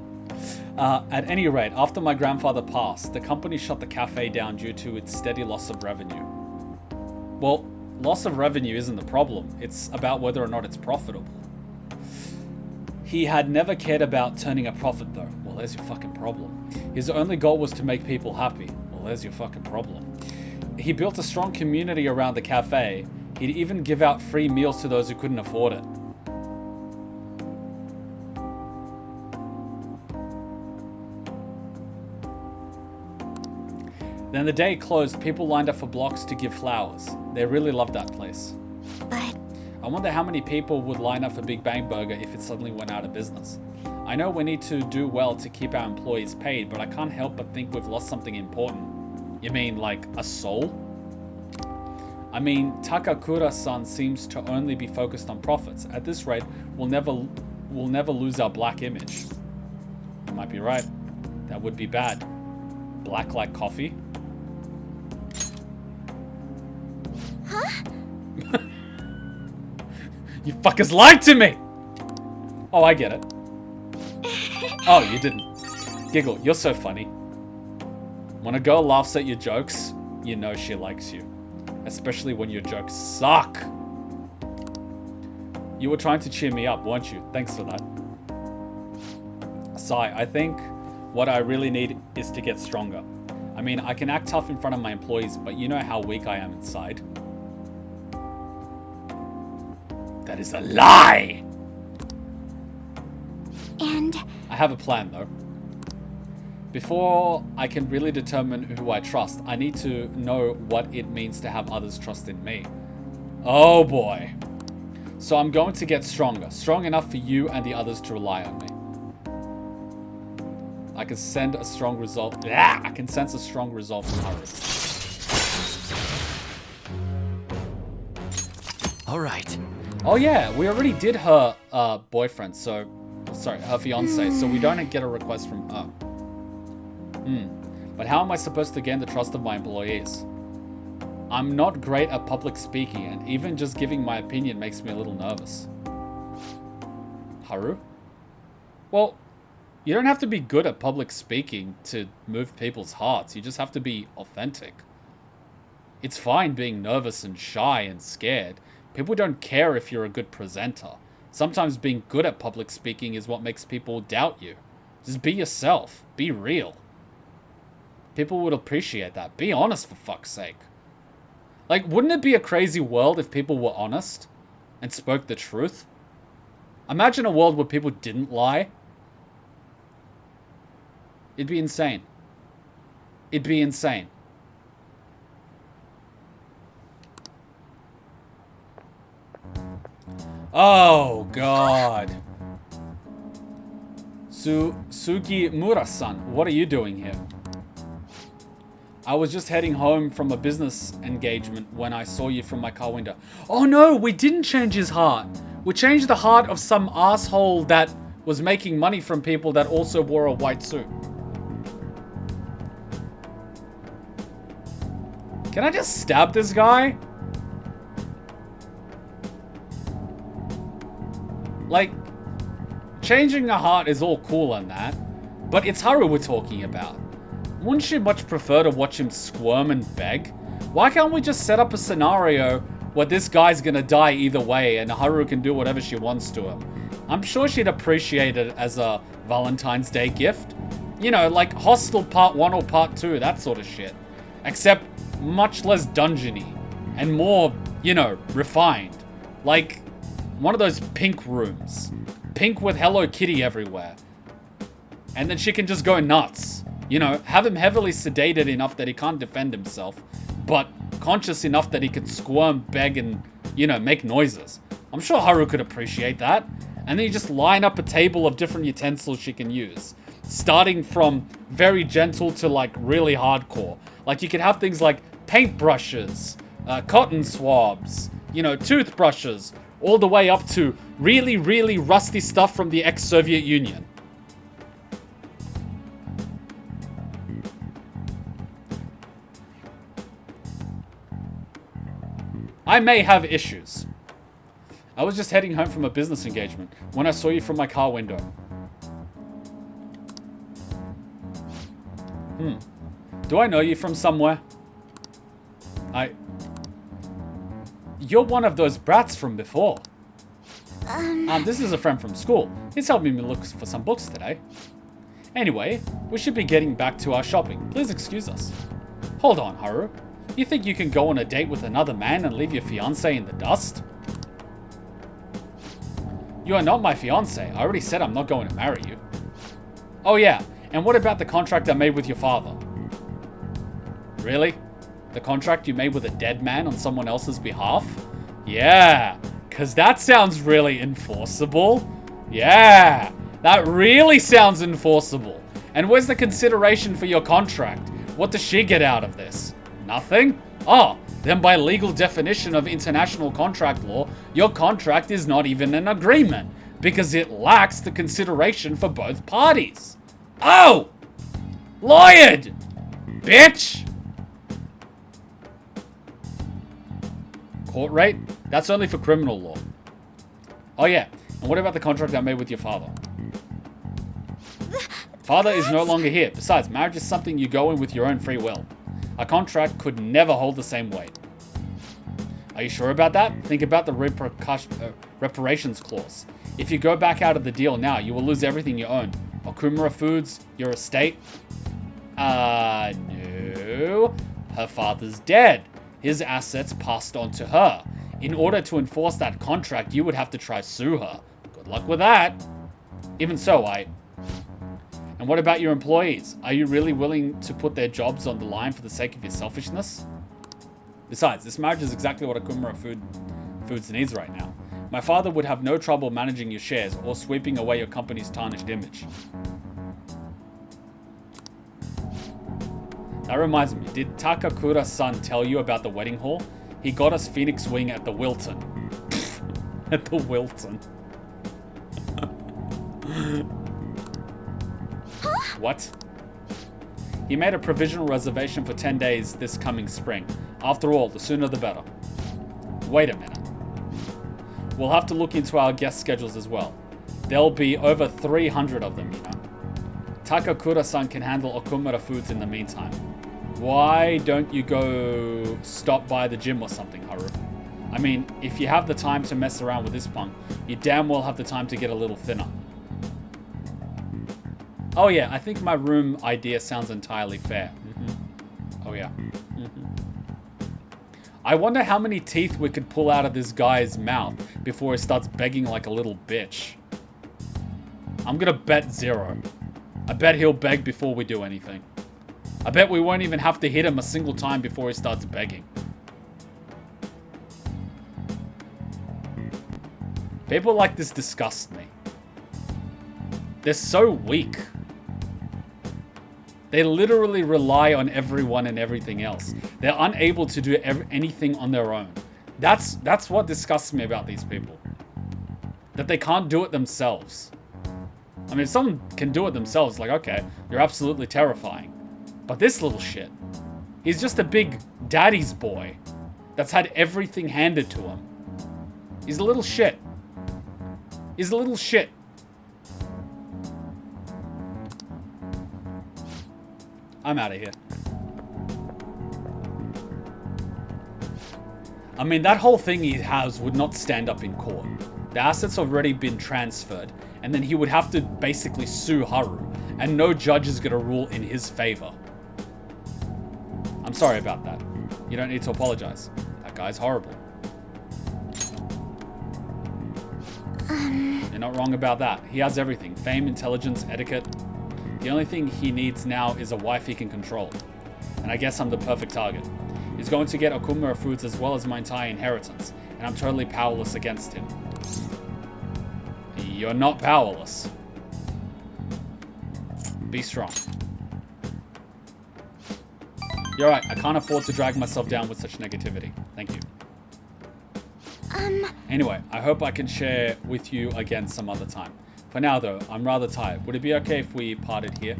A: At any rate, after my grandfather passed, the company shut the cafe down due to its steady loss of revenue. Well, loss of revenue isn't the problem. It's about whether or not it's profitable. He had never cared about turning a profit though. Well, there's your fucking problem. His only goal was to make people happy. Well, there's your fucking problem. He built a strong community around the cafe. He'd even give out free meals to those who couldn't afford it. Then the day closed, people lined up for blocks to give flowers. They really loved that place.
B: but
A: I wonder how many people would line up for Big Bang Burger if it suddenly went out of business. I know we need to do well to keep our employees paid, but I can't help but think we've lost something important. You mean like a soul? I mean, Takakura-san seems to only be focused on profits. At this rate, we'll never lose our black image. You might be right. That would be bad. Black like coffee?
B: huh?
A: You fuckers lied to me! Oh, I get it. Oh, you didn't. Giggle, you're so funny. When a girl laughs at your jokes, you know she likes you. Especially when your jokes suck. You were trying to cheer me up, weren't you? Thanks for that. Sai, I think what I really need is to get stronger. I mean, I can act tough in front of my employees, but you know how weak I am inside. That is a lie!
B: And
A: I have a plan though. Before I can really determine who I trust, I need to know what it means to have others trust in me. Oh boy. So I'm going to get stronger. Strong enough for you and the others to rely on me. I can send a strong result. I can sense a strong resolve from Haru.
C: Alright.
A: Oh yeah, we already did her boyfriend, so... Sorry, her fiance, so we don't get a request from her. But how am I supposed to gain the trust of my employees? I'm not great at public speaking, and even just giving my opinion makes me a little nervous. Haru? Well, you don't have to be good at public speaking to move people's hearts. You just have to be authentic. It's fine being nervous and shy and scared. People don't care if you're a good presenter. Sometimes being good at public speaking is what makes people doubt you. Just be yourself. Be real. People would appreciate that. Be honest, for fuck's sake. Like, wouldn't it be a crazy world if people were honest and spoke the truth? Imagine a world where people didn't lie. It'd be insane. It'd be insane. Oh, God. Sugimura-san, what are you doing here? I was just heading home from a business engagement when I saw you from my car window. Oh no, we didn't change his heart. We changed the heart of some asshole that was making money from people that also wore a white suit. Can I just stab this guy? Like, changing a heart is all cool and that, but it's Haru we're talking about. Wouldn't you much prefer to watch him squirm and beg? Why can't we just set up a scenario where this guy's gonna die either way and Haru can do whatever she wants to him? I'm sure she'd appreciate it as a Valentine's Day gift. You know, like Hostel Part 1 or Part 2, that sort of shit. Except much less dungeony and more, you know, refined. Like one of those pink rooms. Pink with Hello Kitty everywhere. And then she can just go nuts. You know, have him heavily sedated enough that he can't defend himself, but conscious enough that he could squirm, beg, and, you know, make noises. I'm sure Haru could appreciate that. And then you just line up a table of different utensils she can use. Starting from very gentle to, like, really hardcore. Like, you could have things like paintbrushes, cotton swabs, you know, toothbrushes, all the way up to really, really rusty stuff from the ex-Soviet Union. I may have issues. I was just heading home from a business engagement when I saw you from my car window. Do I know you from somewhere? You're one of those brats from before. This is a friend from school. He's helping me look for some books today. Anyway, we should be getting back to our shopping. Please excuse us. Hold on, Haru. You think you can go on a date with another man and leave your fiancé in the dust? You are not my fiancé. I already said I'm not going to marry you. Oh yeah, and what about the contract I made with your father? Really? The contract you made with a dead man on someone else's behalf? Yeah, because that sounds really enforceable. Yeah, that really sounds enforceable. And where's the consideration for your contract? What does she get out of this? Nothing? Oh, then by legal definition of international contract law, your contract is not even an agreement because it lacks the consideration for both parties. Oh! Lawyered! Bitch! Court rate? That's only for criminal law. Oh yeah, and what about the contract I made with your father? Father is no longer here. Besides, marriage is something you go in with your own free will. A contract could never hold the same weight. Are you sure about that? Think about the reparations clause. If you go back out of the deal now, you will lose everything you own. Okumura Foods, your estate. No. Her father's dead. His assets passed on to her. In order to enforce that contract, you would have to try sue her. Good luck with that. Even so, And what about your employees? Are you really willing to put their jobs on the line for the sake of your selfishness? Besides, this marriage is exactly what Okumura Foods needs right now. My father would have no trouble managing your shares or sweeping away your company's tarnished image. That reminds me, did Takakura-san tell you about the wedding hall? He got us Phoenix Wing at the Wilton. At the Wilton. What? He made a provisional reservation for 10 days this coming spring. After all, the sooner the better. Wait a minute. We'll have to look into our guest schedules as well. There'll be over 300 of them, you know. Takakura-san can handle Okumura Foods in the meantime. Why don't you go stop by the gym or something, Haru? I mean, if you have the time to mess around with this punk, you damn well have the time to get a little thinner. Oh yeah, I think my room idea sounds entirely fair. Oh yeah. I wonder how many teeth we could pull out of this guy's mouth before he starts begging like a little bitch. I'm gonna bet 0. I bet he'll beg before we do anything. I bet we won't even have to hit him a single time before he starts begging. People like this disgust me. They're so weak. They literally rely on everyone and everything else. They're unable to do anything on their own. That's what disgusts me about these people. That they can't do it themselves. I mean, if someone can do it themselves, like, okay, you're absolutely terrifying. But this little shit, he's just a big daddy's boy that's had everything handed to him. He's a little shit. He's a little shit. I'm out of here. I mean, that whole thing he has would not stand up in court. The assets have already been transferred, and then he would have to basically sue Haru, and no judge is going to rule in his favor. I'm sorry about that. You don't need to apologize. That guy's horrible. You're not wrong about that. He has everything. Fame, intelligence, etiquette. The only thing he needs now is a wife he can control. And I guess I'm the perfect target. He's going to get Okuma foods as well as my entire inheritance. And I'm totally powerless against him. You're not powerless. Be strong. You're right. I can't afford to drag myself down with such negativity. Thank you. Anyway, I hope I can share with you again some other time. For now, though, I'm rather tired. Would it be okay if we parted here?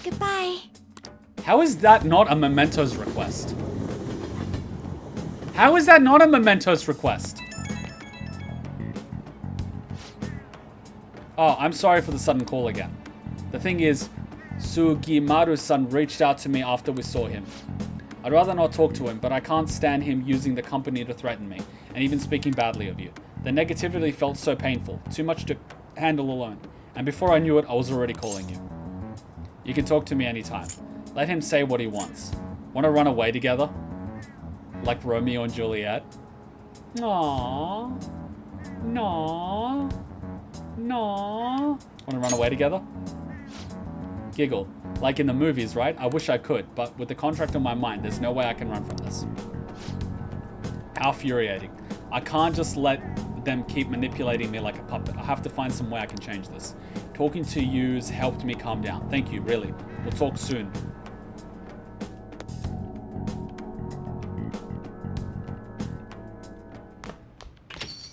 B: Goodbye.
A: How is that not a Mementos request? How is that not a Mementos request? Oh, I'm sorry for the sudden call again. The thing is, Sugimaru-san reached out to me after we saw him. I'd rather not talk to him, but I can't stand him using the company to threaten me, and even speaking badly of you. The negativity felt so painful, too much to handle alone, and before I knew it, I was already calling you. You can talk to me anytime. Let him say what he wants. Want to run away together? Like Romeo and Juliet? Aww. No. No. Want to run away together? Giggle. Like in the movies, right? I wish I could, but with the contract on my mind, there's no way I can run from this. How infuriating. I can't just let them keep manipulating me like a puppet. I have to find some way I can change this. Talking to you's helped me calm down. Thank you, really. We'll talk soon.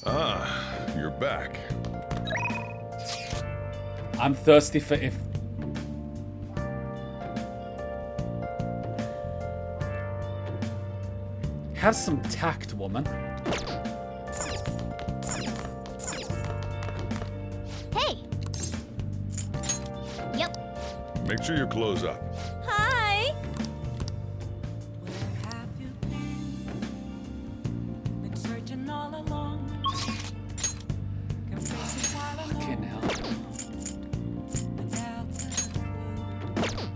D: Ah, you're back.
A: I'm thirsty for if... Have some tact, woman.
B: Hey. Yep.
D: Make sure you close up.
B: Hi.
E: Where have you been searching all along.
A: Fucking hell.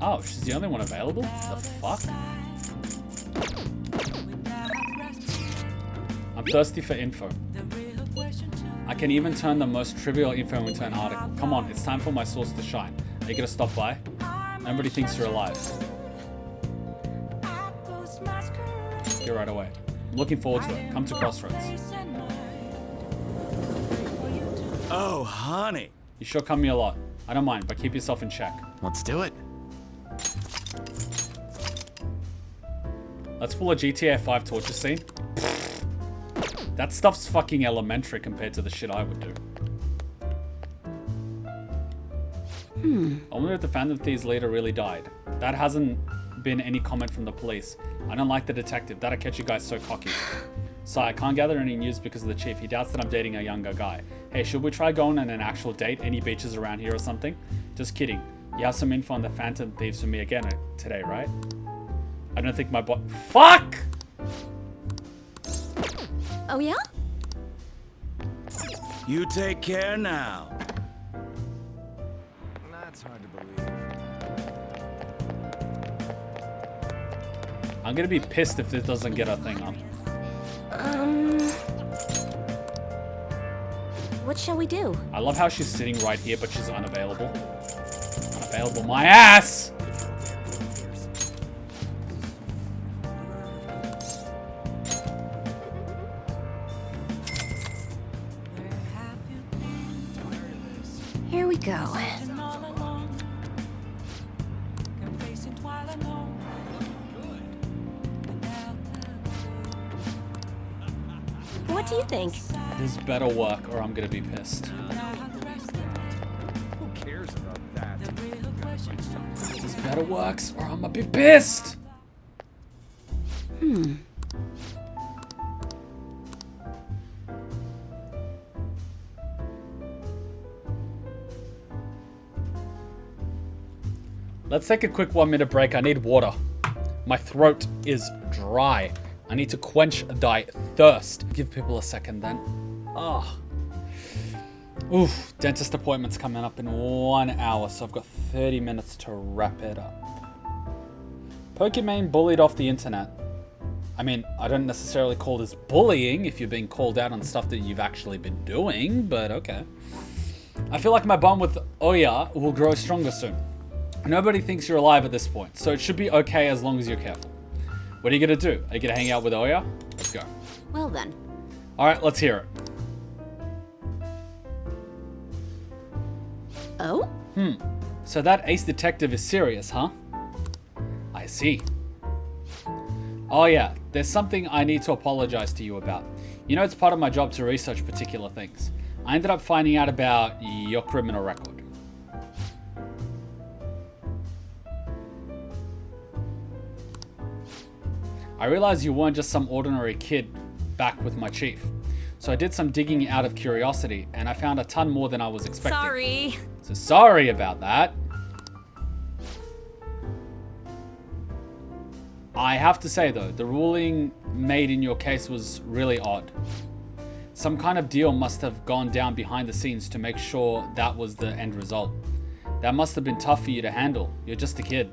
A: Oh, she's the only one available? The fuck? I'm thirsty for info. I can even turn the most trivial info into an article. Come on, it's time for my source to shine. Are you gonna stop by? Nobody thinks you're alive. Get right away. I'm looking forward to it. Come to Crossroads.
C: Oh, honey.
A: You sure come me a lot. I don't mind, but keep yourself in check.
C: Let's do it.
A: Let's pull a GTA 5 torture scene. That stuff's fucking elementary compared to the shit I would do. I wonder if the Phantom Thieves leader really died. That hasn't been any comment from the police. I don't like the detective. That'll catch you guys so cocky. So I can't gather any news because of the chief. He doubts that I'm dating a younger guy. Hey, should we try going on an actual date? Any beaches around here or something? Just kidding. You have some info on the Phantom Thieves for me again today, right? I don't think my Fuck!
B: Oh yeah?
C: You take care now. That's hard to believe.
A: I'm gonna be pissed if this doesn't get a thing up.
B: What shall we do?
A: I love how she's sitting right here, but she's unavailable. Unavailable, my ass!
B: Here we go. What do you think?
A: This better work or I'm gonna be pissed.
C: Who cares about that?
A: This better works or I'm gonna be pissed! Let's take a quick 1 minute break. I need water. My throat is dry. I need to quench thy thirst. Give people a second then. Oh. Oof. Dentist appointment's coming up in 1 hour, so I've got 30 minutes to wrap it up. Pokemon bullied off the internet. I mean, I don't necessarily call this bullying if you're being called out on stuff that you've actually been doing, but okay. I feel like my bond with Oya will grow stronger soon. Nobody thinks you're alive at this point, so it should be okay as long as you're careful. What are you gonna do? Are you gonna hang out with Oya? Let's go.
B: Well then.
A: Alright, let's hear it.
B: Oh?
A: So that ace detective is serious, huh? I see. Oh yeah, there's something I need to apologize to you about. You know, it's part of my job to research particular things. I ended up finding out about your criminal record. I realized you weren't just some ordinary kid back with my chief. So I did some digging out of curiosity, and I found a ton more than I was expecting.
B: Sorry.
A: So sorry about that. I have to say though, the ruling made in your case was really odd. Some kind of deal must have gone down behind the scenes to make sure that was the end result. That must have been tough for you to handle. You're just a kid.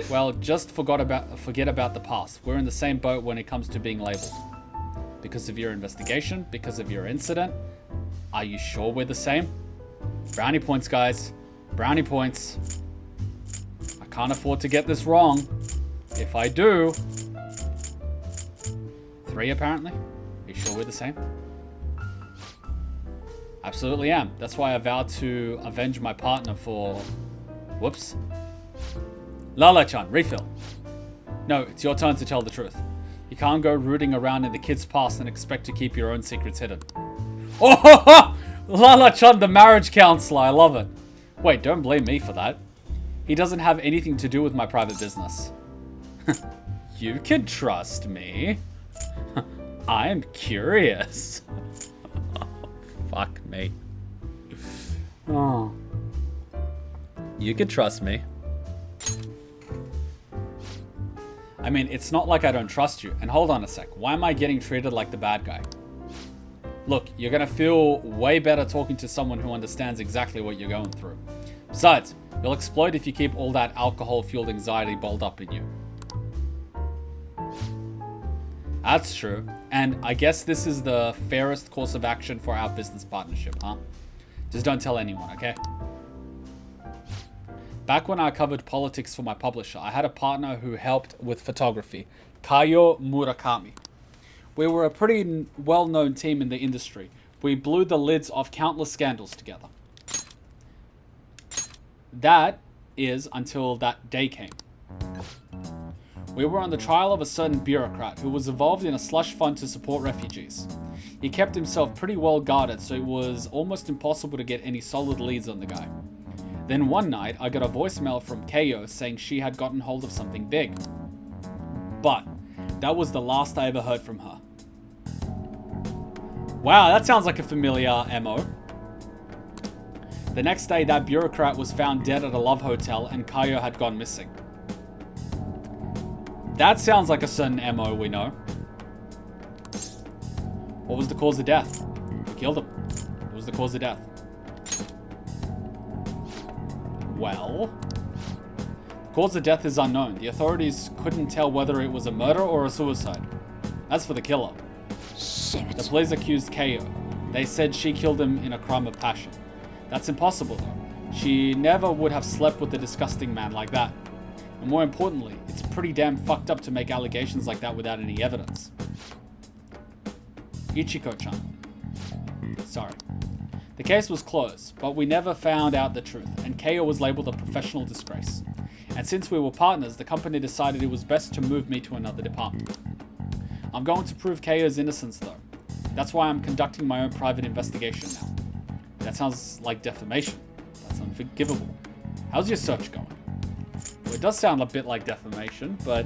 A: Well, just forget about the past. We're in the same boat when it comes to being labeled. Because of your investigation, because of your incident. Are you sure we're the same? Brownie points, guys. Brownie points. I can't afford to get this wrong. If I do... 3 apparently? Are you sure we're the same? Absolutely am. That's why I vowed to avenge my partner for... Whoops. Lala-chan, refill. No, it's your turn to tell the truth. You can't go rooting around in the kid's past and expect to keep your own secrets hidden. Oh, Lala-chan, the marriage counselor. I love it. Wait, don't blame me for that. He doesn't have anything to do with my private business. You can trust me. I'm curious. Fuck me. Oh. You can trust me. I mean, it's not like I don't trust you. And hold on a sec. Why am I getting treated like the bad guy? Look, you're gonna feel way better talking to someone who understands exactly what you're going through. Besides, you'll explode if you keep all that alcohol-fueled anxiety balled up in you. That's true. And I guess this is the fairest course of action for our business partnership, huh? Just don't tell anyone, okay? Back when I covered politics for my publisher, I had a partner who helped with photography, Kayo Murakami. We were a pretty well-known team in the industry. We blew the lids off countless scandals together. That is until that day came. We were on the trial of a certain bureaucrat who was involved in a slush fund to support refugees. He kept himself pretty well guarded, so it was almost impossible to get any solid leads on the guy. Then one night, I got a voicemail from Kayo saying she had gotten hold of something big. But that was the last I ever heard from her. Wow, that sounds like a familiar MO. The next day, that bureaucrat was found dead at a love hotel and Kayo had gone missing. That sounds like a certain MO we know. What was the cause of death? We killed him. What was the cause of death? Well, the cause of death is unknown. The authorities couldn't tell whether it was a murder or a suicide. As for the killer,
B: Shit.
A: the police accused Kayo. They said she killed him in a crime of passion. That's impossible though. She never would have slept with a disgusting man like that. And more importantly, it's pretty damn fucked up to make allegations like that without any evidence. Ichiko-chan. Sorry. The case was closed, but we never found out the truth, and Kayo was labeled a professional disgrace. And since we were partners, the company decided it was best to move me to another department. I'm going to prove Kayo's innocence though. That's why I'm conducting my own private investigation now. That sounds like defamation. That's unforgivable. How's your search going? Well, it does sound a bit like defamation, but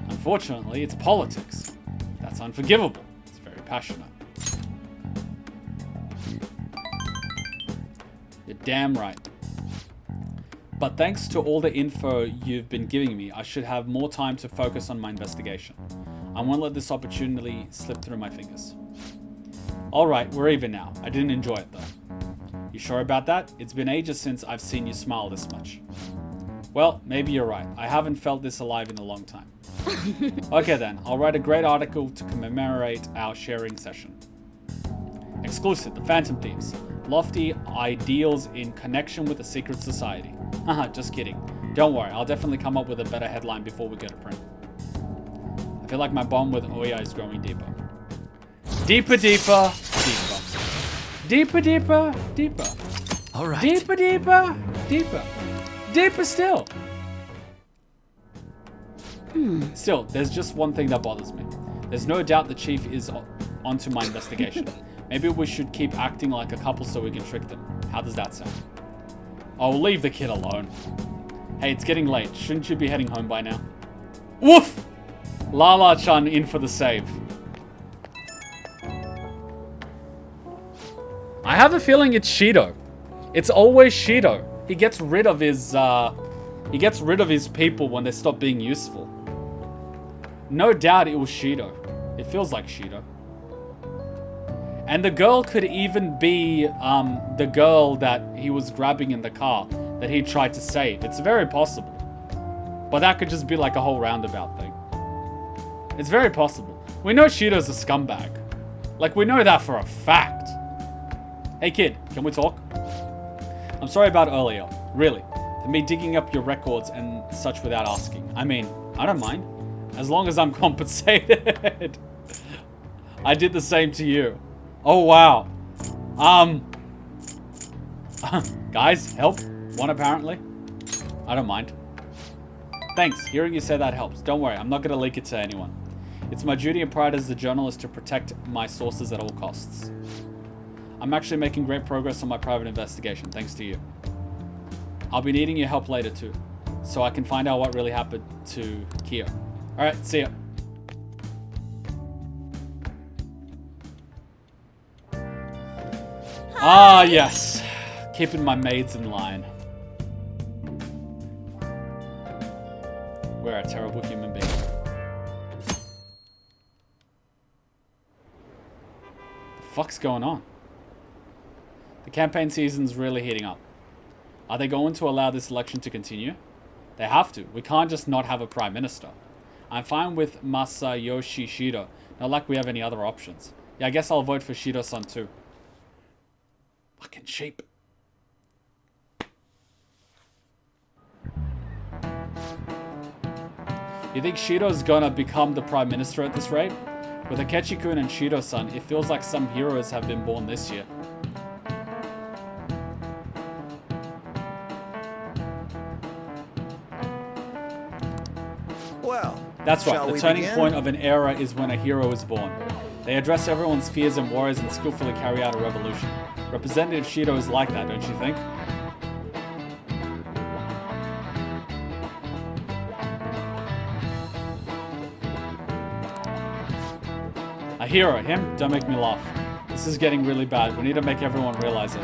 A: unfortunately it's politics. That's unforgivable. It's very passionate. You're damn right. But thanks to all the info you've been giving me, I should have more time to focus on my investigation. I won't let this opportunity slip through my fingers. Alright, we're even now. I didn't enjoy it though. You sure about that? It's been ages since I've seen you smile this much. Well, maybe you're right. I haven't felt this alive in a long time. Okay then, I'll write a great article to commemorate our sharing session. Exclusive, the Phantom Thieves. Lofty ideals in connection with a secret society. Haha, just kidding. Don't worry, I'll definitely come up with a better headline before we go to print. I feel like my bond with Oya is growing deeper. Deeper, deeper, deeper. Deeper, deeper, deeper.
C: All right.
A: Deeper, deeper, deeper. Deeper still. Still, there's just one thing that bothers me. There's no doubt the chief is onto my investigation. Maybe we should keep acting like a couple so we can trick them. How does that sound? Oh, leave the kid alone. Hey, it's getting late. Shouldn't you be heading home by now? Woof! Lala-chan in for the save. I have a feeling it's Shido. It's always Shido. He gets rid of his people when they stop being useful. No doubt it was Shido. It feels like Shido. And the girl could even be the girl that he was grabbing in the car that he tried to save. It's very possible. But that could just be like a whole roundabout thing. It's very possible. We know Shido's a scumbag. Like, we know that for a fact. Hey kid, can we talk? I'm sorry about earlier. Really. For me digging up your records and such without asking. I mean, I don't mind. As long as I'm compensated. I did the same to you. Oh, wow. Guys, help? One apparently. I don't mind. Thanks. Hearing you say that helps. Don't worry, I'm not going to leak it to anyone. It's my duty and pride as a journalist to protect my sources at all costs. I'm actually making great progress on my private investigation, thanks to you. I'll be needing your help later too, so I can find out what really happened to Kyo. Alright, see ya. Ah, yes. Keeping my maids in line. We're a terrible human being. The fuck's going on? The campaign season's really heating up. Are they going to allow this election to continue? They have to. We can't just not have a prime minister. I'm fine with Masayoshi Shido. Not like we have any other options. Yeah, I guess I'll vote for Shido-san too. Fucking sheep. You think Shido's gonna become the prime minister at this rate? With Akechi-kun and Shido-san, it feels like some heroes have been born this year.
C: Well,
A: That's right,
C: shall
A: the
C: we
A: turning
C: begin?
A: point of an era is when a hero is born. They address everyone's fears and worries and skillfully carry out a revolution. Representative Shido is like that, don't you think? A hero, him? Don't make me laugh. This is getting really bad. We need to make everyone realize it.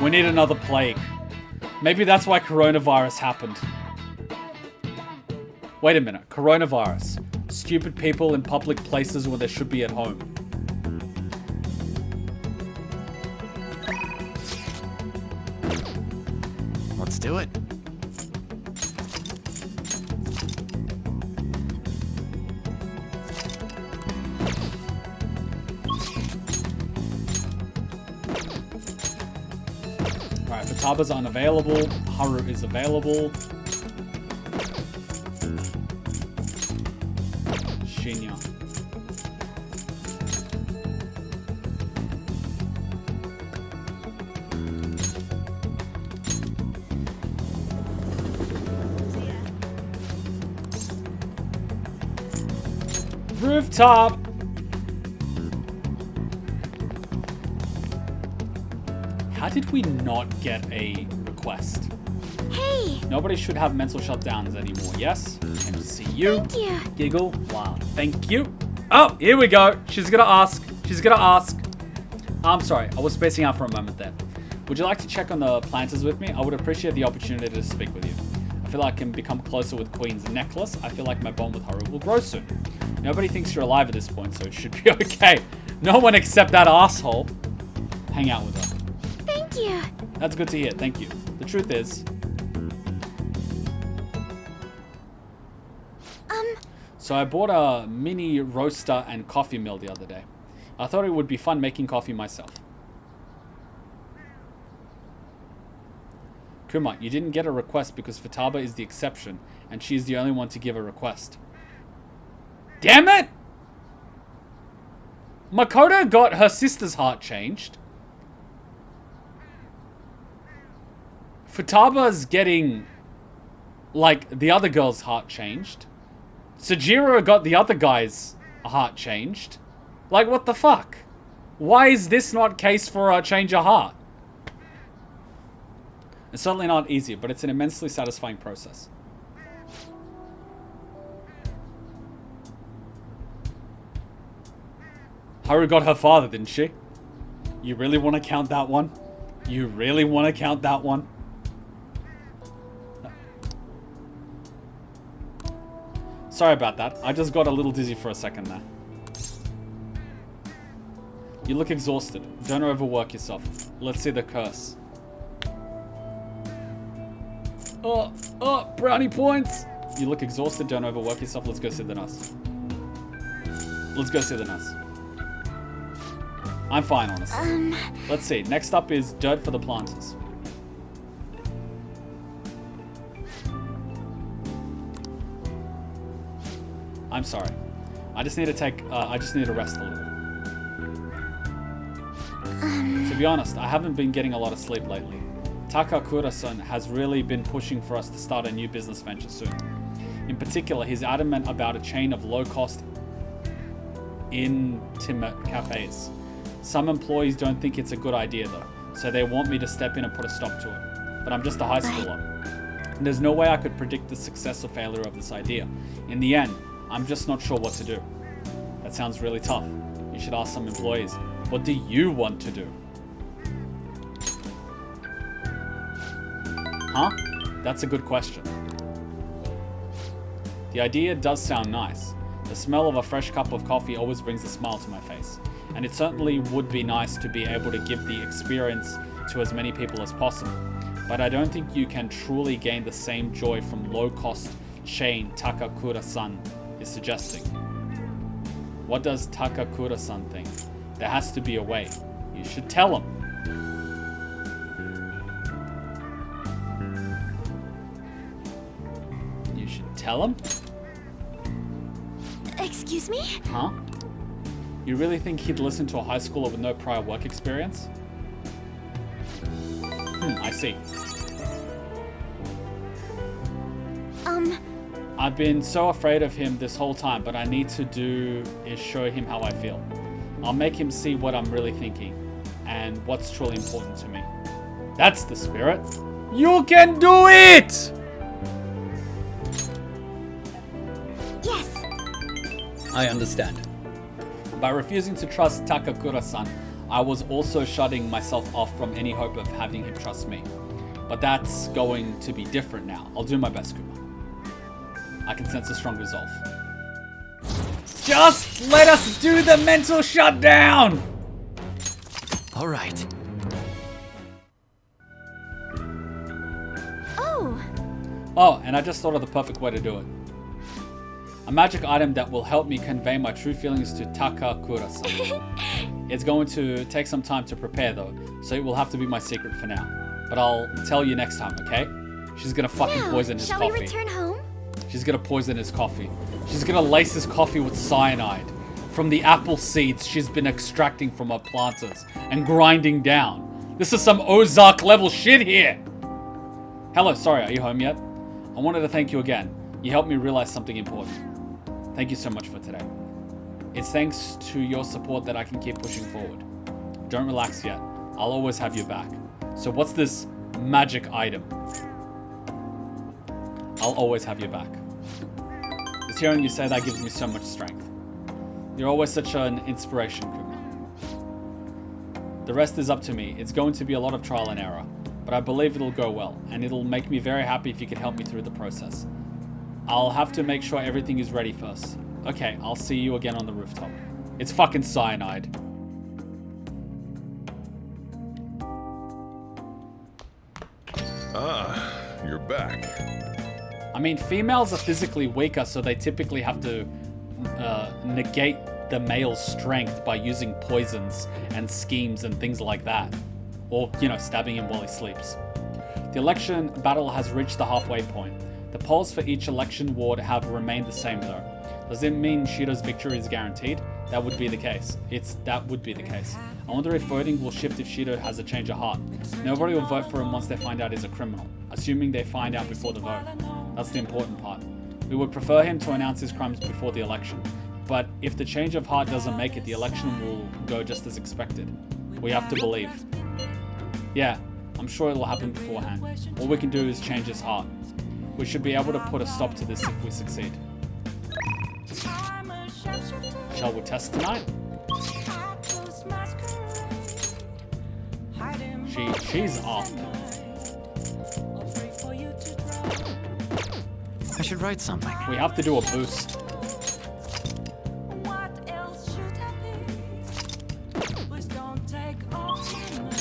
A: We need another plague. Maybe that's why coronavirus happened. Wait a minute, coronavirus. Stupid people in public places when they should be at home.
C: Let's do it.
A: Alright, Futaba's unavailable. Haru is available. Shinya. Rooftop! How did we not get a request?
B: Hey,
A: Nobody should have mental shutdowns anymore, yes? And to see you.
B: thank you.
A: Giggle. Wow. Thank you. Oh, here we go. She's gonna ask. She's gonna ask. I'm sorry. I was spacing out for a moment there. Would you like to check on the planters with me? I would appreciate the opportunity to speak with you. I feel like I can become closer with Queen's necklace. I feel like my bond with Haru will grow soon. Nobody thinks you're alive at this point, so it should be okay. No one except that asshole. Hang out with her.
B: Thank you.
A: That's good to hear. Thank you. The truth is, So I bought a mini roaster and coffee mill the other day. I thought it would be fun making coffee myself. Kuma, you didn't get a request because Futaba is the exception, and she's the only one to give a request. Damn it! Makoto got her sister's heart changed. Futaba's getting, like, the other girl's heart changed. Sujiro got the other guy's heart changed. Like, what the fuck? Why is this not case for a change of heart? It's certainly not easy, but it's an immensely satisfying process. Haru got her father, didn't she? You really want to count that one? You really want to count that one? Sorry about that. I just got a little dizzy for a second there. You look exhausted. Don't overwork yourself. Let's see the curse. Oh, brownie points! You look exhausted. Don't overwork yourself. Let's go see the nurse. Let's go see the nurse. I'm fine, honestly. Let's see. Next up is dirt for the planters. I'm sorry. I just need to take. I just need to rest a little. To be honest, I haven't been getting a lot of sleep lately. Takakura-san has really been pushing for us to start a new business venture soon. In particular, he's adamant about a chain of low-cost, intimate cafes. Some employees don't think it's a good idea though, so they want me to step in and put a stop to it. But I'm just a high schooler. And there's no way I could predict the success or failure of this idea. In the end, I'm just not sure what to do. That sounds really tough. You should ask some employees. What do you want to do? Huh? That's a good question. The idea does sound nice. The smell of a fresh cup of coffee always brings a smile to my face. And it certainly would be nice to be able to give the experience to as many people as possible. But I don't think you can truly gain the same joy from low-cost chain Takakura-san is suggesting. What does Takakura-san think? There has to be a way. You should tell him. You should tell him?
B: Excuse me?
A: Huh? You really think he'd listen to a high schooler with no prior work experience? I see. I've been so afraid of him this whole time, but I need to do is show him how I feel. I'll make him see what I'm really thinking and what's truly important to me. That's the spirit. You can do it!
B: Yes.
A: I understand. By refusing to trust Takakura-san, I was also shutting myself off from any hope of having him trust me. But that's going to be different now. I'll do my best, Kuma. I can sense a strong resolve. Just let us do the mental shutdown!
C: All right.
B: Oh,
A: and I just thought of the perfect way to do it. A magic item that will help me convey my true feelings to Takakura-san. It's going to take some time to prepare though, so it will have to be my secret for now. But I'll tell you next time, okay? She's gonna fucking poison his
B: shall
A: coffee.
B: we return home?
A: She's gonna poison his coffee. She's gonna lace his coffee with cyanide from the apple seeds she's been extracting from her planters and grinding down. This is some Ozark level shit here. Hello, sorry, are you home yet? I wanted to thank you again. You helped me realize something important. Thank you so much for today. It's thanks to your support that I can keep pushing forward. Don't relax yet. I'll always have your back. So what's this magic item? I'll always have your back. Just hearing you say that gives me so much strength. You're always such an inspiration, Kuma. The rest is up to me. It's going to be a lot of trial and error, but I believe it'll go well, and it'll make me very happy if you can help me through the process. I'll have to make sure everything is ready first. Okay, I'll see you again on the rooftop. It's fucking cyanide.
D: Ah, you're back.
A: I mean, females are physically weaker, so they typically have to negate the male's strength by using poisons and schemes and things like that. Or, you know, stabbing him while he sleeps. The election battle has reached the halfway point. The polls for each election ward have remained the same though. Does it mean Shido's victory is guaranteed? That would be the case. That would be the case. I wonder if voting will shift if Shido has a change of heart. Nobody will vote for him once they find out he's a criminal, assuming they find out before the vote. That's the important part. We would prefer him to announce his crimes before the election. But if the change of heart doesn't make it, the election will go just as expected. We have to believe. Yeah, I'm sure it'll happen beforehand. All we can do is change his heart. We should be able to put a stop to this if we succeed. Shall we test tonight? She's off.
C: I should write something.
A: We have to do a boost.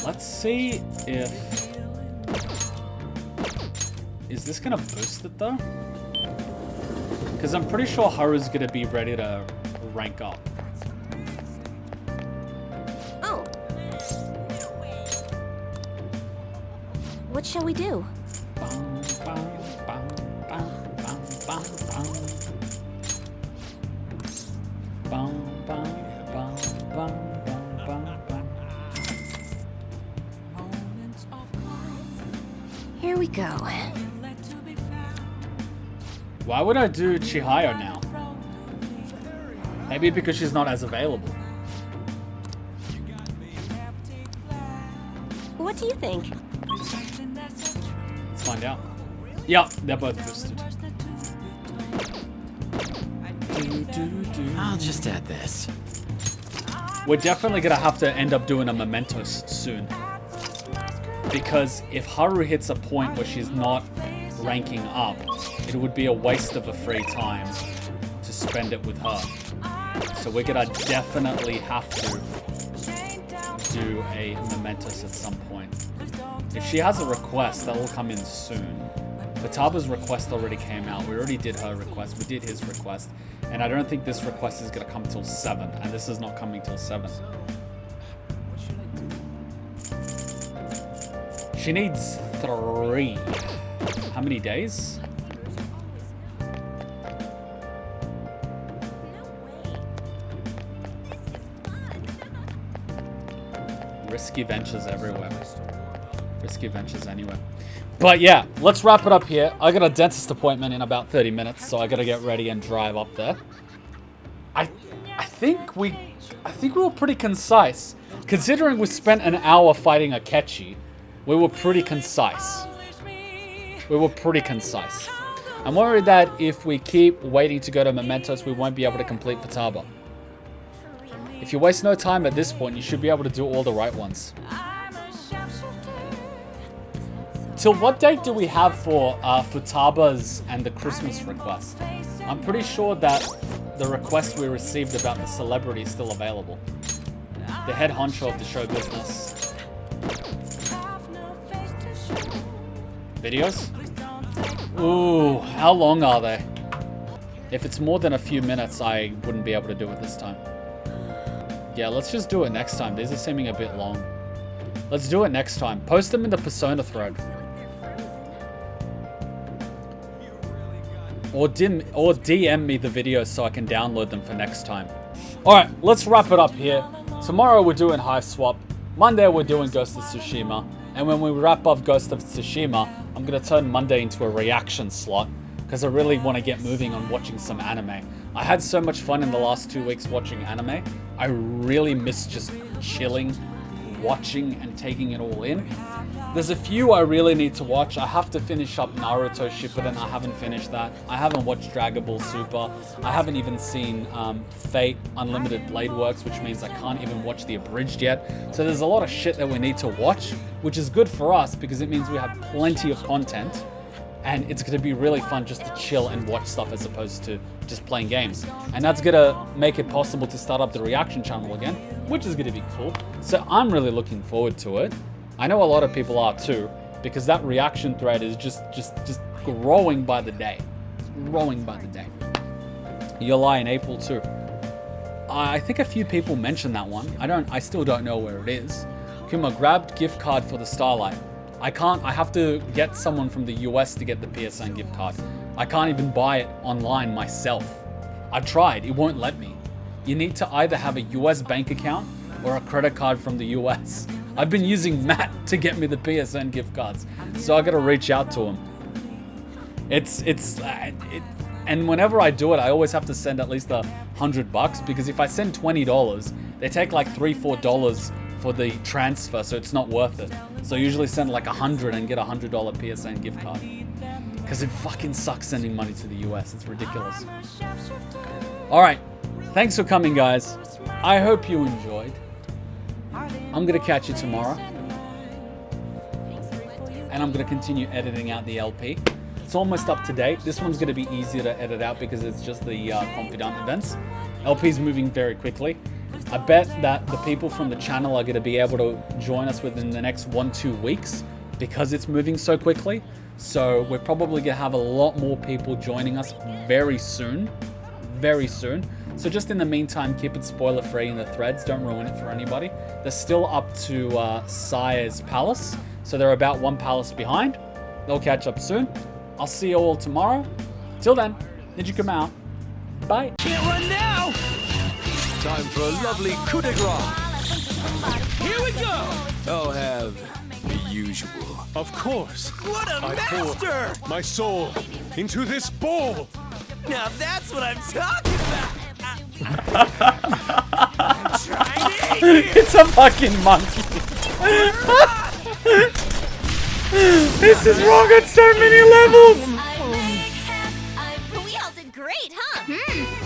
A: Let's see if... Is this gonna boost it though? Because I'm pretty sure Haru's gonna be ready to rank up.
B: Oh. What shall we do? Here we go.
A: Why would I do Chihaya now? Maybe because she's not as available.
B: What do you think?
A: Let's find out. Yeah, they're both boosted.
C: I'll just add this.
A: We're definitely gonna have to end up doing a mementos soon. Because if Haru hits a point where she's not ranking up, it would be a waste of a free time to spend it with her. So we're gonna definitely have to do a mementos at some point. If she has a request, that will come in soon. Futaba's request already came out. We already did her request. We did his request. And I don't think this request is gonna come till 7. And this is not coming till 7. She needs 3. How many days? Risky ventures everywhere. Risky ventures anywhere. But yeah, let's wrap it up here. I got a dentist appointment in about 30 minutes, so I gotta get ready and drive up there. I think we were pretty concise. Considering we spent an hour fighting a Akechi, we were pretty concise. I'm worried that if we keep waiting to go to mementos, we won't be able to complete Futaba. If you waste no time at this point, you should be able to do all the right ones. Till what date do we have for Futaba's and the Christmas request? I'm pretty sure that the request we received about the celebrity is still available. The head honcho of the show business. Videos? Ooh, how long are they? If it's more than a few minutes, I wouldn't be able to do it this time. Yeah, let's just do it next time. These are seeming a bit long. Let's do it next time. Post them in the Persona thread. Or DM me the videos so I can download them for next time. Alright, let's wrap it up here. Tomorrow we're doing High Swap. Monday we're doing Ghost of Tsushima. And when we wrap up Ghost of Tsushima, I'm going to turn Monday into a reaction slot. Because I really want to get moving on watching some anime. I had so much fun in the last 2 weeks watching anime. I really miss just chilling, watching, and taking it all in. There's a few I really need to watch. I have to finish up Naruto Shippuden. I haven't finished that. I haven't watched Dragon Ball Super. I haven't even seen Fate Unlimited Blade Works, which means I can't even watch the abridged yet. So there's a lot of shit that we need to watch, which is good for us because it means we have plenty of content. And it's going to be really fun just to chill and watch stuff as opposed to just playing games. And that's going to make it possible to start up the reaction channel again, which is going to be cool. So I'm really looking forward to it. I know a lot of people are too, because that reaction thread is just growing by the day. Growing by the day. July and April too. I think a few people mentioned that one. I still don't know where it is. Kuma, grabbed gift card for the Starlight. I have to get someone from the US to get the PSN gift card. I can't even buy it online myself. I tried, it won't let me. You need to either have a US bank account or a credit card from the US. I've been using Matt to get me the PSN gift cards, so I gotta reach out to him. And whenever I do it, I always have to send at least $100 because if I send $20, they take like $3-4 for the transfer, so it's not worth it. So I usually send like $100 and get a $100 PSN gift card because it fucking sucks sending money to the US. It's ridiculous. All right, thanks for coming, guys. I hope you enjoyed. I'm gonna catch you tomorrow, and I'm gonna continue editing out the LP. It's almost up to date. This one's going to be easier to edit out because it's just the Confidant events. LP's moving very quickly. I bet that the people from the channel are going to be able to join us within the next 1-2 weeks because it's moving so quickly. So we're probably going to have a lot more people joining us very soon. Very soon. So just in the meantime, keep it spoiler free in the threads. Don't ruin it for anybody. They're still up to Sire's Palace. So they're about 1 palace behind. They'll catch up soon. I'll see you all tomorrow. Till then, Ninja Kuma out. Bye.
F: Can't run now!
G: Time for a lovely coup de grace.
F: Here we go!
G: I'll have the usual.
D: Of course.
F: What a
D: I
F: master!
D: pour my soul into this bowl.
F: Now that's what I'm talking about! I'm trying to eat you!
A: It's a fucking monkey. This is wrong on so many levels.